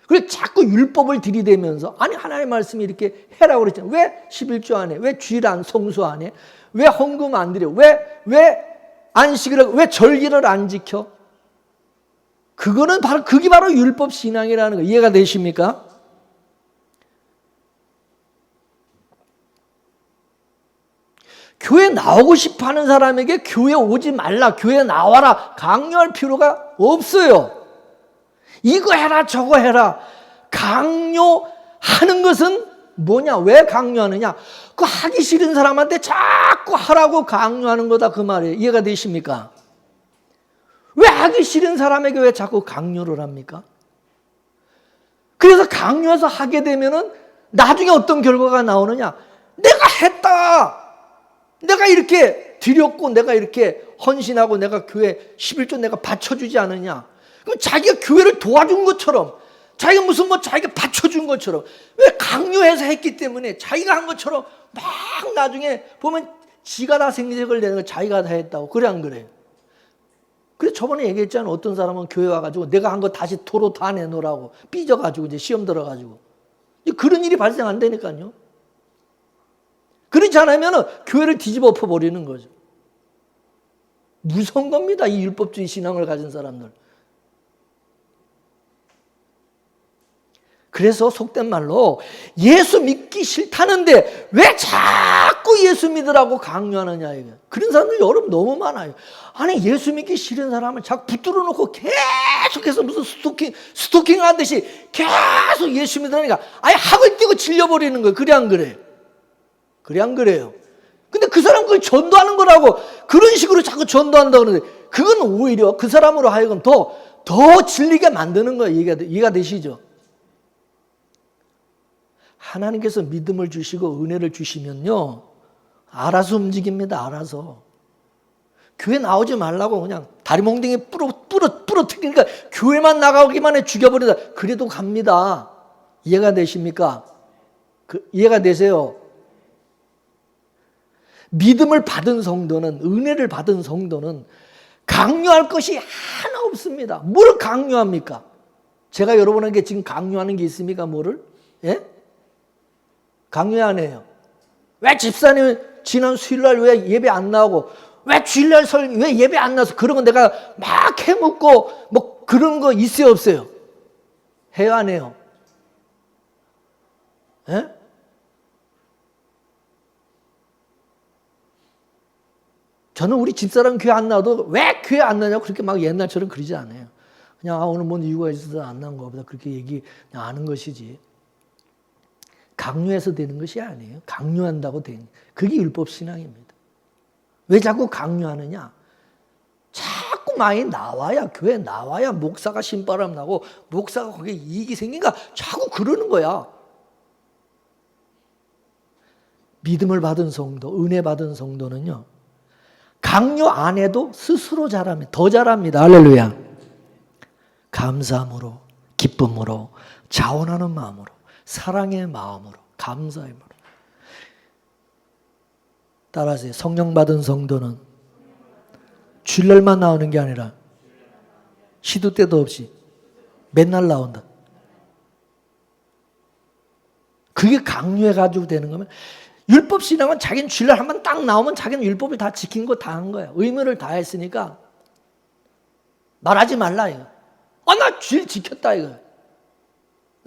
그래서 자꾸 율법을 들이대면서 아니 하나님의 말씀이 이렇게 해라고 그랬잖아요. 왜 11조 안 해? 왜 주일 안 성수 안 해? 왜 헌금 안 드려? 왜 안식일을 왜 절기를 안 지켜? 그게 바로 율법 신앙이라는 거 이해가 되십니까? 교회 나오고 싶어 하는 사람에게 교회 오지 말라, 교회 나와라 강요할 필요가 없어요. 이거 해라 저거 해라. 강요하는 것은 뭐냐? 왜 강요하느냐? 그 하기 싫은 사람한테 자꾸 하라고 강요하는 거다 그 말이에요. 이해가 되십니까? 왜 하기 싫은 사람에게 왜 자꾸 강요를 합니까? 그래서 강요해서 하게 되면은 나중에 어떤 결과가 나오느냐? 내가 했다. 내가 이렇게 드렸고 내가 이렇게 헌신하고 내가 교회 11조 내가 바쳐주지 않느냐? 그럼 자기가 교회를 도와준 것처럼 자기가 무슨 자기가 바쳐준 것처럼 왜 강요해서 했기 때문에 자기가 한 것처럼 막 나중에 보면 지가 다 생색을 내는 거 자기가 다 했다고 그래 안 그래요? 그래서 저번에 얘기했잖아요. 어떤 사람은 교회 와가지고 내가 한 거 다시 도로 다 내놓으라고 삐져가지고 이제 시험 들어가지고 그런 일이 발생 안 되니까요. 그렇지 않으면 교회를 뒤집어 엎어버리는 거죠. 무서운 겁니다. 이 율법주의 신앙을 가진 사람들. 그래서 속된 말로 예수 믿기 싫다는데 왜 자꾸 예수 믿으라고 강요하느냐 이게. 그런 사람들이 여러분 너무 많아요. 아니 예수 믿기 싫은 사람을 자꾸 붙들어 놓고 계속해서 무슨 스토킹 하듯이 계속 예수 믿으니까 아예 학을 띄고 질려버리는 거예요. 그래 안 그래요? 그래 안 그래요? 근데 그 사람 그걸 전도하는 거라고 그런 식으로 자꾸 전도한다고 그러는데 그건 오히려 그 사람으로 하여금 더 질리게 만드는 거예요. 이해가 되시죠? 하나님께서 믿음을 주시고 은혜를 주시면요 알아서 움직입니다. 알아서 교회 나오지 말라고 그냥 다리 몽둥이 부러뜨리니까 교회만 나가기만 해 죽여버린다. 그래도 갑니다. 이해가 되십니까? 이해가 되세요? 믿음을 받은 성도는 은혜를 받은 성도는 강요할 것이 하나 없습니다. 뭘 강요합니까? 제가 여러분에게 지금 강요하는 게 있습니까? 뭐를? 예? 강요 안 해요. 왜 집사님 지난 수요일날 왜 예배 안 나오고 왜 주일날 왜 예배 안 나와서 그런 거 내가 막 해먹고 뭐 그런 거 있어요 없어요? 해요 안 해요? 예? 저는 우리 집사람 교회 안 나와도 왜 교회 안 나냐고 그렇게 막 옛날처럼 그러지 않아요. 그냥 오늘 뭔 이유가 있어서 안 나온 거보다 그렇게 그냥 아는 것이지. 강요해서 되는 것이 아니에요. 강요한다고 되는 그게 율법 신앙입니다. 왜 자꾸 강요하느냐? 자꾸 많이 나와야 교회 나와야 목사가 신바람 나고 목사가 거기에 이익이 생기니까 자꾸 그러는 거야. 믿음을 받은 성도, 은혜 받은 성도는요, 강요 안 해도 스스로 잘합니다. 더 잘합니다. 할렐루야. 감사함으로, 기쁨으로, 자원하는 마음으로, 사랑의 마음으로, 감사의 마음으로. 따라하세요. 성령 받은 성도는 주일날만 나오는 게 아니라 시도 때도 없이 맨날 나온다. 그게 강요해가지고 되는 거면, 율법 신앙은 자기는 주일날 한번 딱 나오면 자기는 율법을 다 지킨 거 다 한 거야. 의무를 다 했으니까 말하지 말라 이거. 나 주일 지켰다 이거.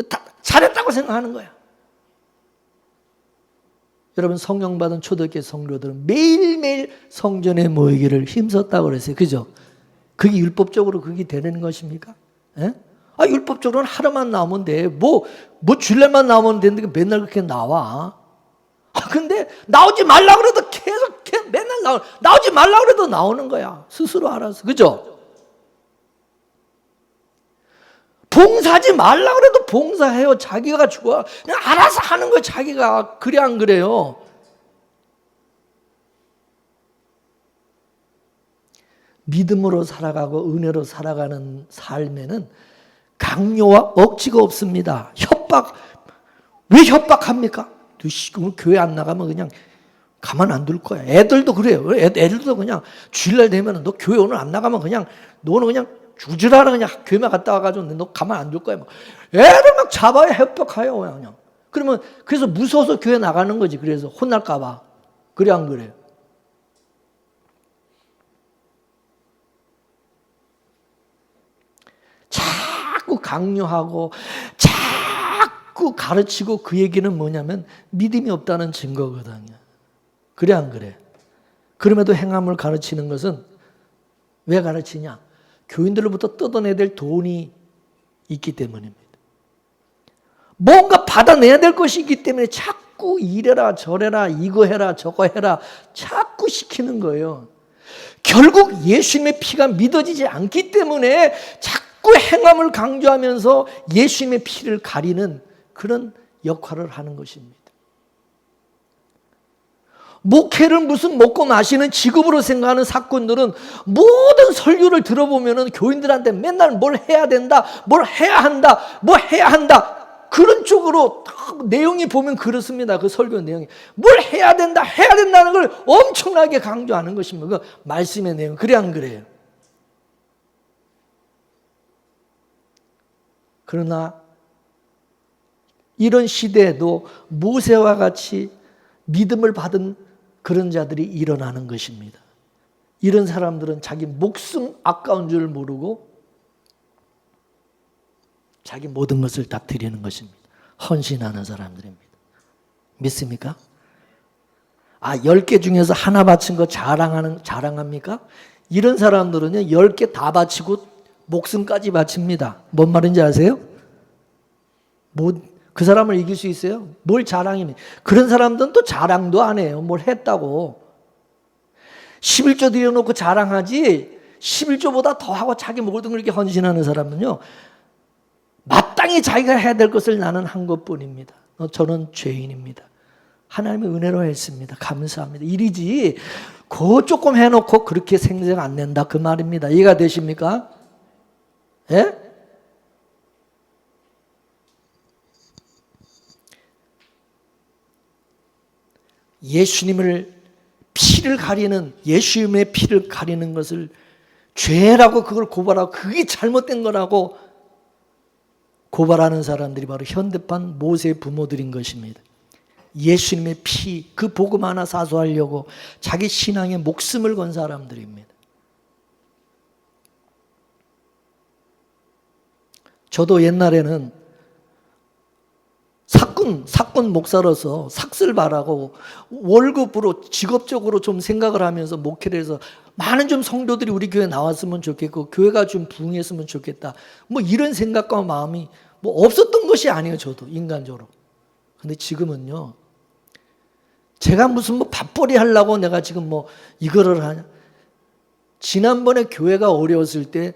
다 잘했다고 생각하는 거야. 여러분, 성령 받은 초대교회 성도들은 매일매일 성전에 모이기를 힘썼다고 그랬어요. 그죠? 그게 율법적으로 그게 되는 것입니까? 예? 율법적으로는 하루만 나오면 돼. 뭐 주일날만 나오면 되는데 맨날 그렇게 나와. 근데 나오지 말라고 그래도 계속 맨날 나오지 말라고 그래도 나오는 거야. 스스로 알아서. 그죠? 봉사하지 말라고 그래도 봉사해요. 자기가 좋아. 그냥 알아서 하는 거야, 자기가. 그래, 안 그래요? 믿음으로 살아가고 은혜로 살아가는 삶에는 강요와 억지가 없습니다. 협박. 왜 협박합니까? 너 교회 안 나가면 그냥 가만 안 둘 거야. 애들도 그래요. 애들도 그냥 주일날 되면 너 교회 오늘 안 나가면 그냥 너는 그냥 주저라라 그냥 교회만 갔다 와가지고 너 가만 안 둘 거야. 애를 막 잡아야 협박해요. 그냥. 그러면 그래서 무서워서 교회 나가는 거지. 그래서 혼날까 봐. 그래, 안 그래요? 자꾸 강요하고 자꾸 가르치고 그 얘기는 뭐냐면 믿음이 없다는 증거거든요. 그래, 안 그래? 그럼에도 행함을 가르치는 것은 왜 가르치냐? 교인들로부터 뜯어내야 될 돈이 있기 때문입니다. 뭔가 받아내야 될 것이 있기 때문에 자꾸 이래라 저래라 이거 해라 저거 해라 자꾸 시키는 거예요. 결국 예수님의 피가 믿어지지 않기 때문에 자꾸 행함을 강조하면서 예수님의 피를 가리는 그런 역할을 하는 것입니다. 목회를 무슨 먹고 마시는 직업으로 생각하는 사건들은 모든 설교를 들어보면 교인들한테 맨날 뭘 해야 된다, 뭘 해야 한다, 뭐 해야 한다. 그런 쪽으로 내용이 보면 그렇습니다. 그 설교 내용이. 뭘 해야 된다, 해야 된다는 걸 엄청나게 강조하는 것입니다. 그 말씀의 내용. 그래, 안 그래요? 그러나 이런 시대에도 모세와 같이 믿음을 받은 그런 자들이 일어나는 것입니다. 이런 사람들은 자기 목숨 아까운 줄 모르고 자기 모든 것을 다 드리는 것입니다. 헌신하는 사람들입니다. 믿습니까? 10개 중에서 하나 바친 거 자랑합니까? 이런 사람들은요, 10개 다 바치고 목숨까지 바칩니다. 뭔 말인지 아세요? 그 사람을 이길 수 있어요? 뭘 자랑입니까? 그런 사람들은 또 자랑도 안 해요. 뭘 했다고. 11조 드려놓고 자랑하지 11조보다 더하고 자기 모든 걸 이렇게 헌신하는 사람은요, 마땅히 자기가 해야 될 것을 나는 한 것뿐입니다. 저는 죄인입니다. 하나님의 은혜로 했습니다. 감사합니다. 일이지 그거 조금 해놓고 그렇게 생생 안 낸다 그 말입니다. 이해가 되십니까? 예? 예수님의 피를 가리는 것을 죄라고 그걸 고발하고 그게 잘못된 거라고 고발하는 사람들이 바로 현대판 모세의 부모들인 것입니다. 예수님의 피, 그 복음 하나 사수하려고 자기 신앙에 목숨을 건 사람들입니다. 저도 옛날에는 사건 목사로서 삭슬바라고 월급으로 직업적으로 좀 생각을 하면서 목회를 해서 많은 좀 성도들이 우리 교회에 나왔으면 좋겠고 교회가 좀 부흥했으면 좋겠다. 뭐 이런 생각과 마음이 뭐 없었던 것이 아니에요. 저도 인간적으로. 근데 지금은요. 제가 무슨 뭐 밥벌이 하려고 내가 지금 뭐 이거를 하냐. 지난번에 교회가 어려웠을 때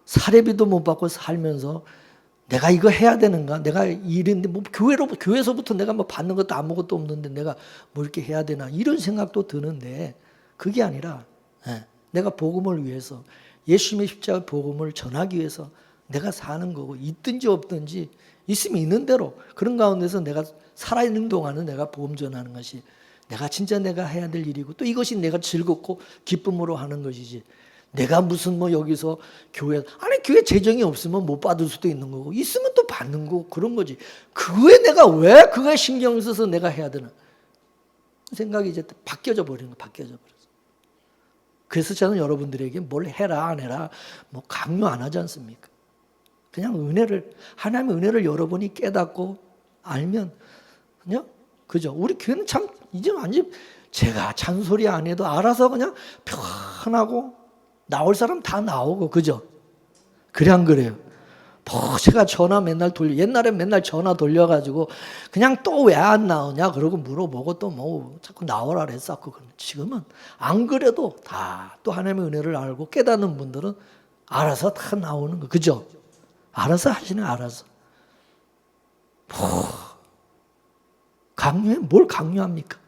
사례비도 못 받고 살면서 내가 이거 해야 되는가? 내가 이랬는데 뭐 교회에서부터 내가 뭐 받는 것도 아무것도 없는데 내가 뭐 이렇게 해야 되나? 이런 생각도 드는데 그게 아니라 내가 복음을 위해서 예수님의 십자가 복음을 전하기 위해서 내가 사는 거고 있든지 없든지 있으면 있는 대로 그런 가운데서 내가 살아있는 동안은 내가 복음 전하는 것이 내가 진짜 내가 해야 될 일이고 또 이것이 내가 즐겁고 기쁨으로 하는 것이지 내가 무슨 뭐 여기서 교회 교회 재정이 없으면 못 받을 수도 있는 거고 있으면 또 받는 거고 그런 거지 그거에 내가 왜 그거에 신경 써서 내가 해야 되나 생각이 이제 바뀌어져 버리는 거 바뀌어져 버렸어. 그래서 저는 여러분들에게 뭘 해라 안 해라 뭐 강요 안 하지 않습니까? 그냥 은혜를 하나님의 은혜를 여러분이 깨닫고 알면 그냥 그죠? 우리 교회는 참 이제 완전 제가 잔소리 안 해도 알아서 그냥 편하고 나올 사람 다 나오고 그죠? 그래 안 그래요? 뭐 제가 전화 맨날 옛날에 맨날 전화 돌려가지고 그냥 또 왜 안 나오냐 그러고 물어보고 또 뭐 자꾸 나오라 그랬었고 지금은 안 그래도 다 또 하나님의 은혜를 알고 깨닫는 분들은 알아서 다 나오는 거 그죠? 알아서 하시네 알아서 뭐 강요해 뭘 강요합니까?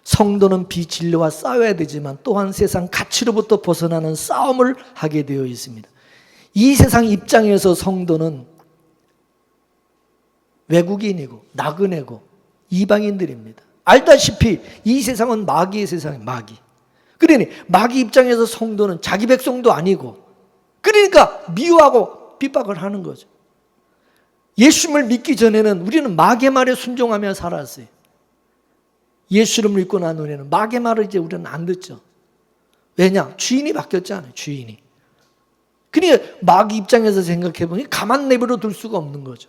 성도는 비진리와 싸워야 되지만 또한 세상 가치로부터 벗어나는 싸움을 하게 되어 있습니다. 이 세상 입장에서 성도는 외국인이고 나그네고 이방인들입니다. 알다시피 이 세상은 마귀의 세상이에요. 마귀. 그러니 마귀 입장에서 성도는 자기 백성도 아니고 그러니까 미워하고 핍박을 하는 거죠. 예수님을 믿기 전에는 우리는 마귀의 말에 순종하며 살았어요. 예수를 믿고 난 후에는 마귀의 말을 이제 우리는 안 듣죠. 왜냐? 주인이 바뀌었잖아요. 주인이. 그러니까 마귀 입장에서 생각해보니 가만 내버려 둘 수가 없는 거죠.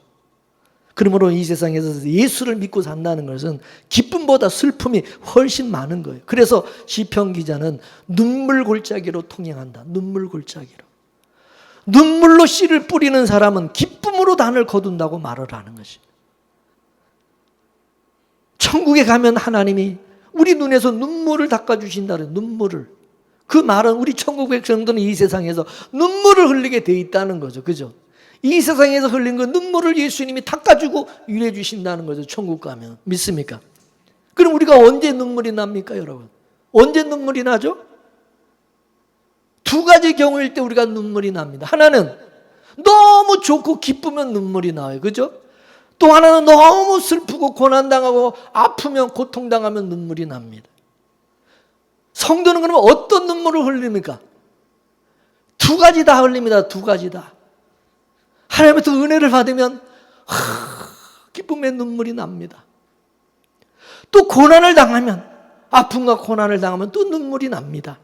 그러므로 이 세상에서 예수를 믿고 산다는 것은 기쁨보다 슬픔이 훨씬 많은 거예요. 그래서 시편 기자는 눈물 골짜기로 통행한다. 눈물 골짜기로. 눈물로 씨를 뿌리는 사람은 기쁨으로 단을 거둔다고 말을 하는 것입니다. 천국에 가면 하나님이 우리 눈에서 눈물을 닦아주신다는 눈물을. 그 말은 우리 천국 백성들은 이 세상에서 눈물을 흘리게 돼 있다는 거죠. 그죠? 이 세상에서 흘린 그 눈물을 예수님이 닦아주고 유래해 주신다는 거죠. 천국 가면. 믿습니까? 그럼 우리가 언제 눈물이 납니까, 여러분? 언제 눈물이 나죠? 두 가지 경우일 때 우리가 눈물이 납니다. 하나는 너무 좋고 기쁘면 눈물이 나와요. 그죠? 또 하나는 너무 슬프고 고난당하고 아프면 고통당하면 눈물이 납니다. 성도는 그러면 어떤 눈물을 흘립니까? 두 가지 다 흘립니다. 두 가지 다. 하나님부터 은혜를 받으면 기쁨의 눈물이 납니다. 또 고난을 당하면 아픔과 고난을 당하면 또 눈물이 납니다.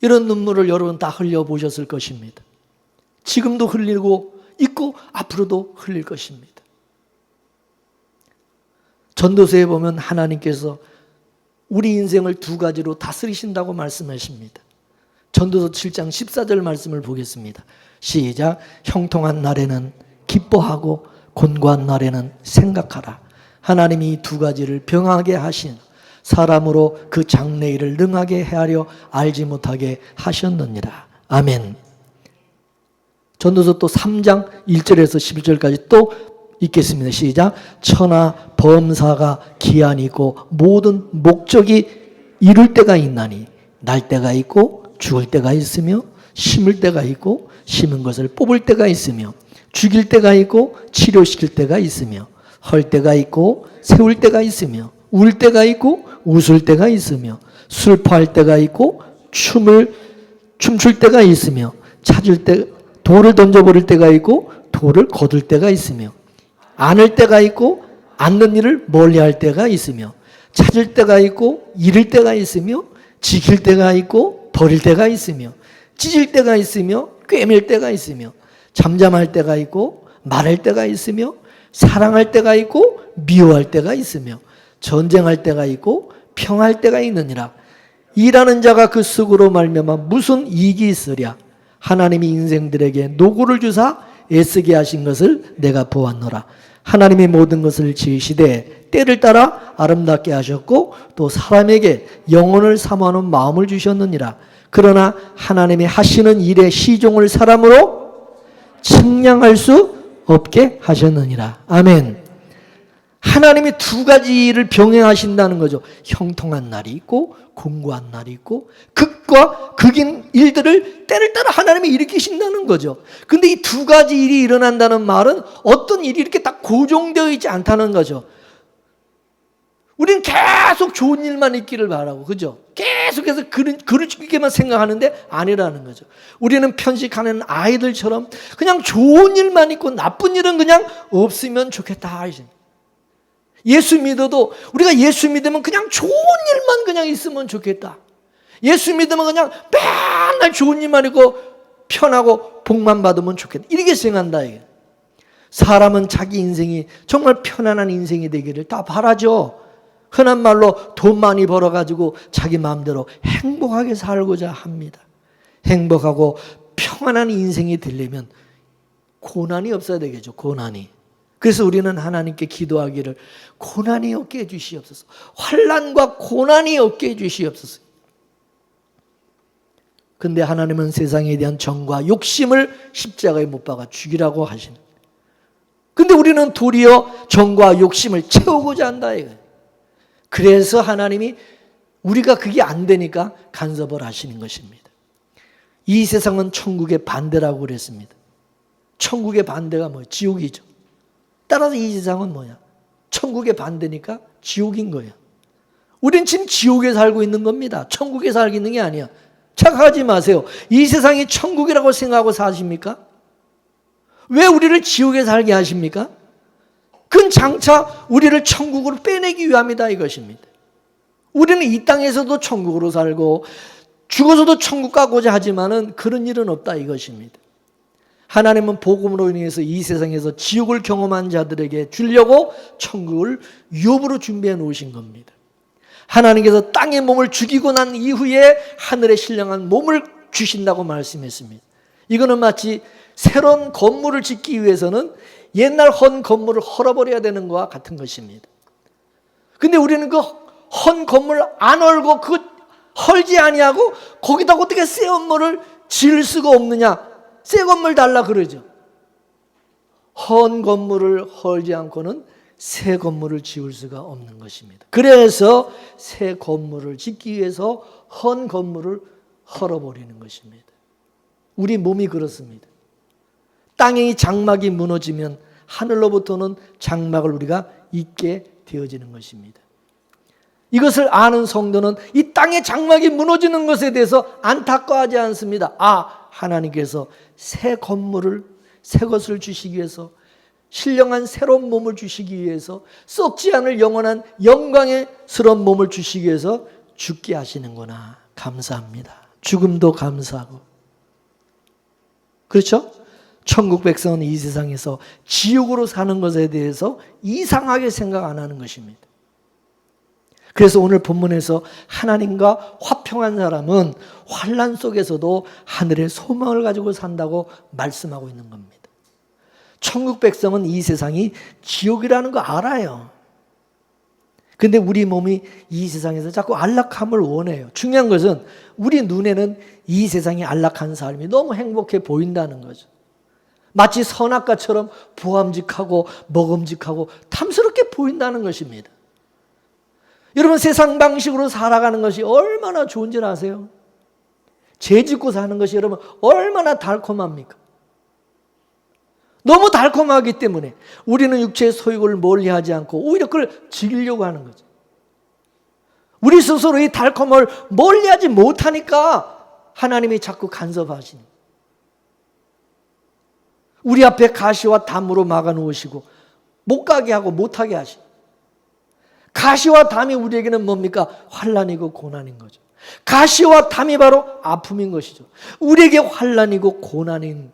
이런 눈물을 여러분 다 흘려보셨을 것입니다. 지금도 흘리고 있고 앞으로도 흘릴 것입니다. 전도서에 보면 하나님께서 우리 인생을 두 가지로 다스리신다고 말씀하십니다. 전도서 7장 14절 말씀을 보겠습니다. 시작. 형통한 날에는 기뻐하고 곤고한 날에는 생각하라. 하나님이 이 두 가지를 병하게 하신 사람으로 그 장래일을 능하게 헤아려 알지 못하게 하셨느니라. 아멘. 전도서 또 3장 1절에서 11절까지 또 읽겠습니다. 시작. 천하 범사가 기한이 있고 모든 목적이 이룰 때가 있나니 날 때가 있고 죽을 때가 있으며 심을 때가 있고 심은 것을 뽑을 때가 있으며 죽일 때가 있고 치료시킬 때가 있으며 헐 때가 있고 세울 때가 있으며 울 때가 있고 웃을 때가 있으며 슬퍼할 때가 있고 춤출 때가 있으며 찾을 때 돌을 던져버릴 때가 있고 돌을 거둘 때가 있으며 안을 때가 있고 않는 일을 멀리할 때가 있으며 찾을 때가 있고 잃을 때가 있으며 지킬 때가 있고 버릴 때가 있으며 찢을 때가 있으며 꿰맬 때가 있으며 잠잠할 때가 있고 말할 때가 있으며 사랑할 때가 있고 미워할 때가 있으며 전쟁할 때가 있고 평할 때가 있느니라. 일하는 자가 그 sức으로 말미암아 무슨 이익이 있으랴. 하나님이 인생들에게 노고를 주사 애쓰게 하신 것을 내가 보았노라. 하나님이 모든 것을 지으시되 때를 따라 아름답게 하셨고 또 사람에게 영혼을 사모하는 마음을 주셨느니라. 그러나 하나님이 하시는 일에 시종을 사람으로 측량할 수 없게 하셨느니라. 아멘. 하나님이 두 가지 일을 병행하신다는 거죠. 형통한 날이 있고 공고한 날이 있고 극과 극인 일들을 때를 따라 하나님이 일으키신다는 거죠. 근데 이 두 가지 일이 일어난다는 말은 어떤 일이 이렇게 딱 고정되어 있지 않다는 거죠. 우리는 계속 좋은 일만 있기를 바라고, 그죠? 계속해서 그렇게만 생각하는데 아니라는 거죠. 우리는 편식하는 아이들처럼 그냥 좋은 일만 있고 나쁜 일은 그냥 없으면 좋겠다. 예수 믿어도 우리가 예수 믿으면 그냥 좋은 일만 그냥 있으면 좋겠다. 예수 믿으면 그냥 맨날 좋은 일만 있고 편하고 복만 받으면 좋겠다. 이렇게 생각한다. 이게. 사람은 자기 인생이 정말 편안한 인생이 되기를 다 바라죠. 흔한 말로 돈 많이 벌어가지고 자기 마음대로 행복하게 살고자 합니다. 행복하고 평안한 인생이 되려면 고난이 없어야 되겠죠. 고난이. 그래서 우리는 하나님께 기도하기를 고난이 없게 해주시옵소서. 환난과 고난이 없게 해주시옵소서. 근데 하나님은 세상에 대한 정과 욕심을 십자가에 못 박아 죽이라고 하시는. 근데 우리는 도리어 정과 욕심을 채우고자 한다 이거예요. 그래서 하나님이 우리가 그게 안 되니까 간섭을 하시는 것입니다. 이 세상은 천국의 반대라고 그랬습니다. 천국의 반대가 뭐예요? 지옥이죠. 따라서 이 세상은 뭐냐? 천국의 반대니까 지옥인 거예요. 우린 지금 지옥에 살고 있는 겁니다. 천국에 살고 있는 게 아니야. 착각하지 마세요. 이 세상이 천국이라고 생각하고 사십니까? 왜 우리를 지옥에 살게 하십니까? 그건 장차 우리를 천국으로 빼내기 위함이다 이것입니다. 우리는 이 땅에서도 천국으로 살고 죽어서도 천국 가고자 하지만은 그런 일은 없다 이것입니다. 하나님은 복음으로 인해서 이 세상에서 지옥을 경험한 자들에게 주려고 천국을 유업으로 준비해 놓으신 겁니다. 하나님께서 땅의 몸을 죽이고 난 이후에 하늘에 신령한 몸을 주신다고 말씀했습니다. 이거는 마치 새로운 건물을 짓기 위해서는 옛날 헌 건물을 헐어버려야 되는 것과 같은 것입니다. 근데 우리는 그 헌 건물을 안 헐고 그 헐지 아니하고 거기다 어떻게 새 건물을 지을 수가 없느냐? 새 건물 달라 그러죠. 헌 건물을 헐지 않고는 새 건물을 지을 수가 없는 것입니다. 그래서 새 건물을 짓기 위해서 헌 건물을 헐어버리는 것입니다. 우리 몸이 그렇습니다. 땅의 장막이 무너지면 하늘로부터는 장막을 우리가 잊게 되어지는 것입니다. 이것을 아는 성도는 이 땅의 장막이 무너지는 것에 대해서 안타까워하지 않습니다. 하나님께서 새 건물을, 새 것을 주시기 위해서, 신령한 새로운 몸을 주시기 위해서, 썩지 않을 영원한 영광스러운 몸을 주시기 위해서 죽게 하시는구나. 감사합니다. 죽음도 감사하고. 그렇죠? 천국 백성은 이 세상에서 지옥으로 사는 것에 대해서 이상하게 생각 안 하는 것입니다. 그래서 오늘 본문에서 하나님과 화평한 사람은 환난 속에서도 하늘의 소망을 가지고 산다고 말씀하고 있는 겁니다. 천국 백성은 이 세상이 지옥이라는 거 알아요. 근데 우리 몸이 이 세상에서 자꾸 안락함을 원해요. 중요한 것은 우리 눈에는 이 세상이 안락한 삶이 너무 행복해 보인다는 거죠. 마치 선악과처럼 보암직하고 먹음직하고 탐스럽게 보인다는 것입니다. 여러분 세상 방식으로 살아가는 것이 얼마나 좋은지 아세요? 죄 짓고 사는 것이 여러분 얼마나 달콤합니까? 너무 달콤하기 때문에 우리는 육체의 소욕을 멀리하지 않고 오히려 그걸 즐기려고 하는 거죠. 우리 스스로 이 달콤을 멀리하지 못하니까 하나님이 자꾸 간섭하시는 거예요. 우리 앞에 가시와 담으로 막아놓으시고 못 가게 하고 못하게 하시고, 가시와 담이 우리에게는 뭡니까? 환난이고 고난인 거죠. 가시와 담이 바로 아픔인 것이죠. 우리에게 환난이고 고난인.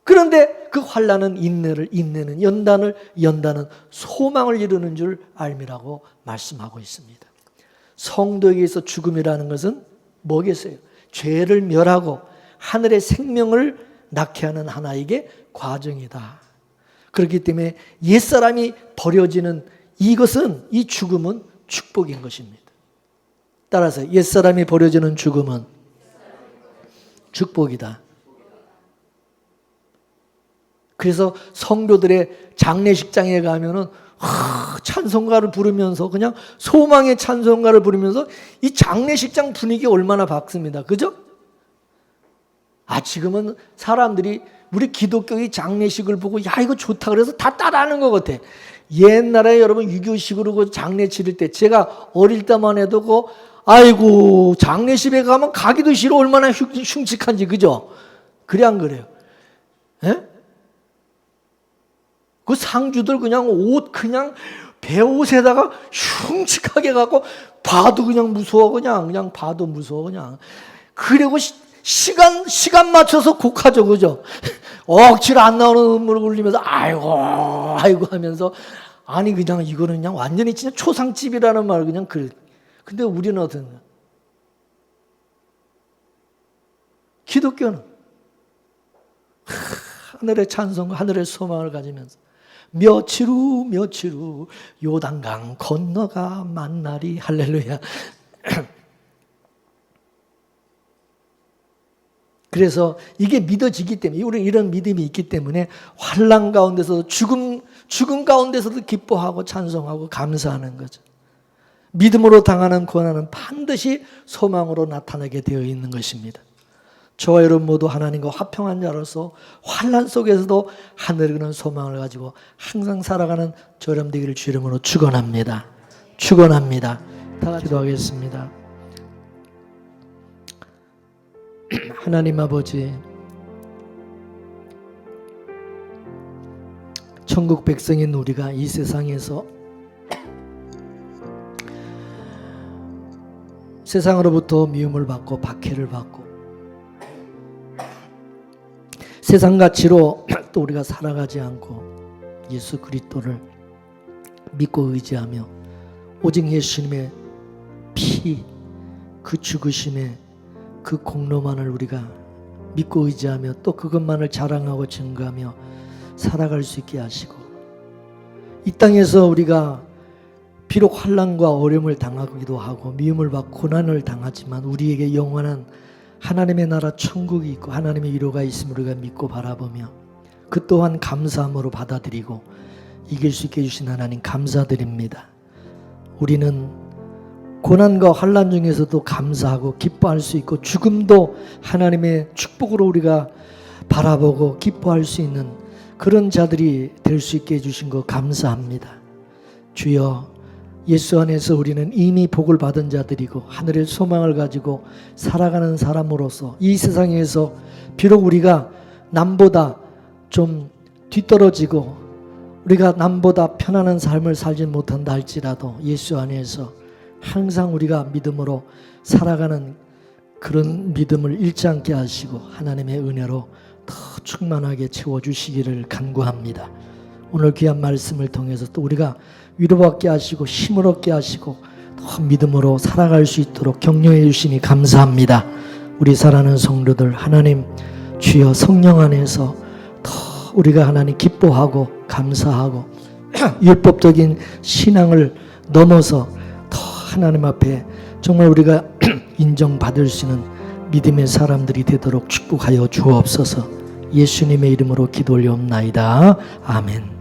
그런데 그 환난은 인내는 연단은 소망을 이루는 줄 알미라고 말씀하고 있습니다. 성도에게서 죽음이라는 것은 뭐겠어요? 죄를 멸하고 하늘의 생명을 낳게 하는 하나에게 과정이다. 그렇기 때문에 옛사람이 버려지는 이 죽음은 축복인 것입니다. 따라서 옛사람이 버려지는 죽음은 축복이다. 그래서 성도들의 장례식장에 가면은 찬송가를 부르면서 그냥 소망의 찬송가를 부르면서 이 장례식장 분위기 얼마나 밝습니다. 그죠? 지금은 사람들이 우리 기독교의 장례식을 보고 야 이거 좋다 그래서 다 따라하는 것 같아. 옛날에 여러분 유교식으로 그 장례 치를 때 제가 어릴 때만 해도 아이고 장례식에 가면 가기도 싫어 얼마나 흉측한지 그죠? 그래 안 그래요? 예? 그 상주들 그냥 옷 그냥 배옷에다가 흉측하게 갖고 봐도 그냥 무서워 그냥 봐도 무서워 그냥. 그리고 시간 맞춰서 곡하죠 그죠? 억지로 안 나오는 음을 울리면서 아이고 하면서 아니 그냥 이거는 그냥 완전히 진짜 초상집이라는 말 그냥 근데 우리는 어떤 기독교는 하늘의 찬송과 하늘의 소망을 가지면서 며칠 후 요단강 건너가 만나리 할렐루야. 그래서 이게 믿어지기 때문에 우리 이런 믿음이 있기 때문에 환난 가운데서도 죽음 가운데서도 기뻐하고 찬송하고 감사하는 거죠. 믿음으로 당하는 고난은 반드시 소망으로 나타나게 되어 있는 것입니다. 저와 여러분 모두 하나님과 화평한 자로서 환난 속에서도 하늘에 그는 소망을 가지고 항상 살아가는 저 여러분 되기를 주 이름으로 축원합니다. 축원합니다. 다 같이 기도하겠습니다. 하나님 아버지, 천국 백성인 우리가 이 세상에서 세상으로부터 미움을 받고 박해를 받고 세상 가치로 또 우리가 살아가지 않고 예수 그리스도를 믿고 의지하며 오직 예수님의 피, 그 죽으심의 그 공로만을 우리가 믿고 의지하며 또 그것만을 자랑하고 증거하며 살아갈 수 있게 하시고 이 땅에서 우리가 비록 환난과 어려움을 당하기도 하고 미움을 받고 고난을 당하지만 우리에게 영원한 하나님의 나라 천국이 있고 하나님의 위로가 있음을 우리가 믿고 바라보며 그 또한 감사함으로 받아들이고 이길 수 있게 해주신 하나님 감사드립니다. 우리는 고난과 환난 중에서도 감사하고 기뻐할 수 있고 죽음도 하나님의 축복으로 우리가 바라보고 기뻐할 수 있는 그런 자들이 될 수 있게 해주신 것 감사합니다. 주여 예수 안에서 우리는 이미 복을 받은 자들이고 하늘의 소망을 가지고 살아가는 사람으로서 이 세상에서 비록 우리가 남보다 좀 뒤떨어지고 우리가 남보다 편안한 삶을 살지 못한다 할지라도 예수 안에서 항상 우리가 믿음으로 살아가는 그런 믿음을 잃지 않게 하시고 하나님의 은혜로 더 충만하게 채워주시기를 간구합니다. 오늘 귀한 말씀을 통해서 또 우리가 위로받게 하시고 힘을 얻게 하시고 더 믿음으로 살아갈 수 있도록 격려해 주시니 감사합니다. 우리 사랑하는 성도들 하나님 주여 성령 안에서 더 우리가 하나님 기뻐하고 감사하고 율법적인 신앙을 넘어서 더 하나님 앞에 정말 우리가 인정받을 수 있는 믿음의 사람들이 되도록 축복하여 주옵소서. 예수님의 이름으로 기도 올려옵나이다. 아멘.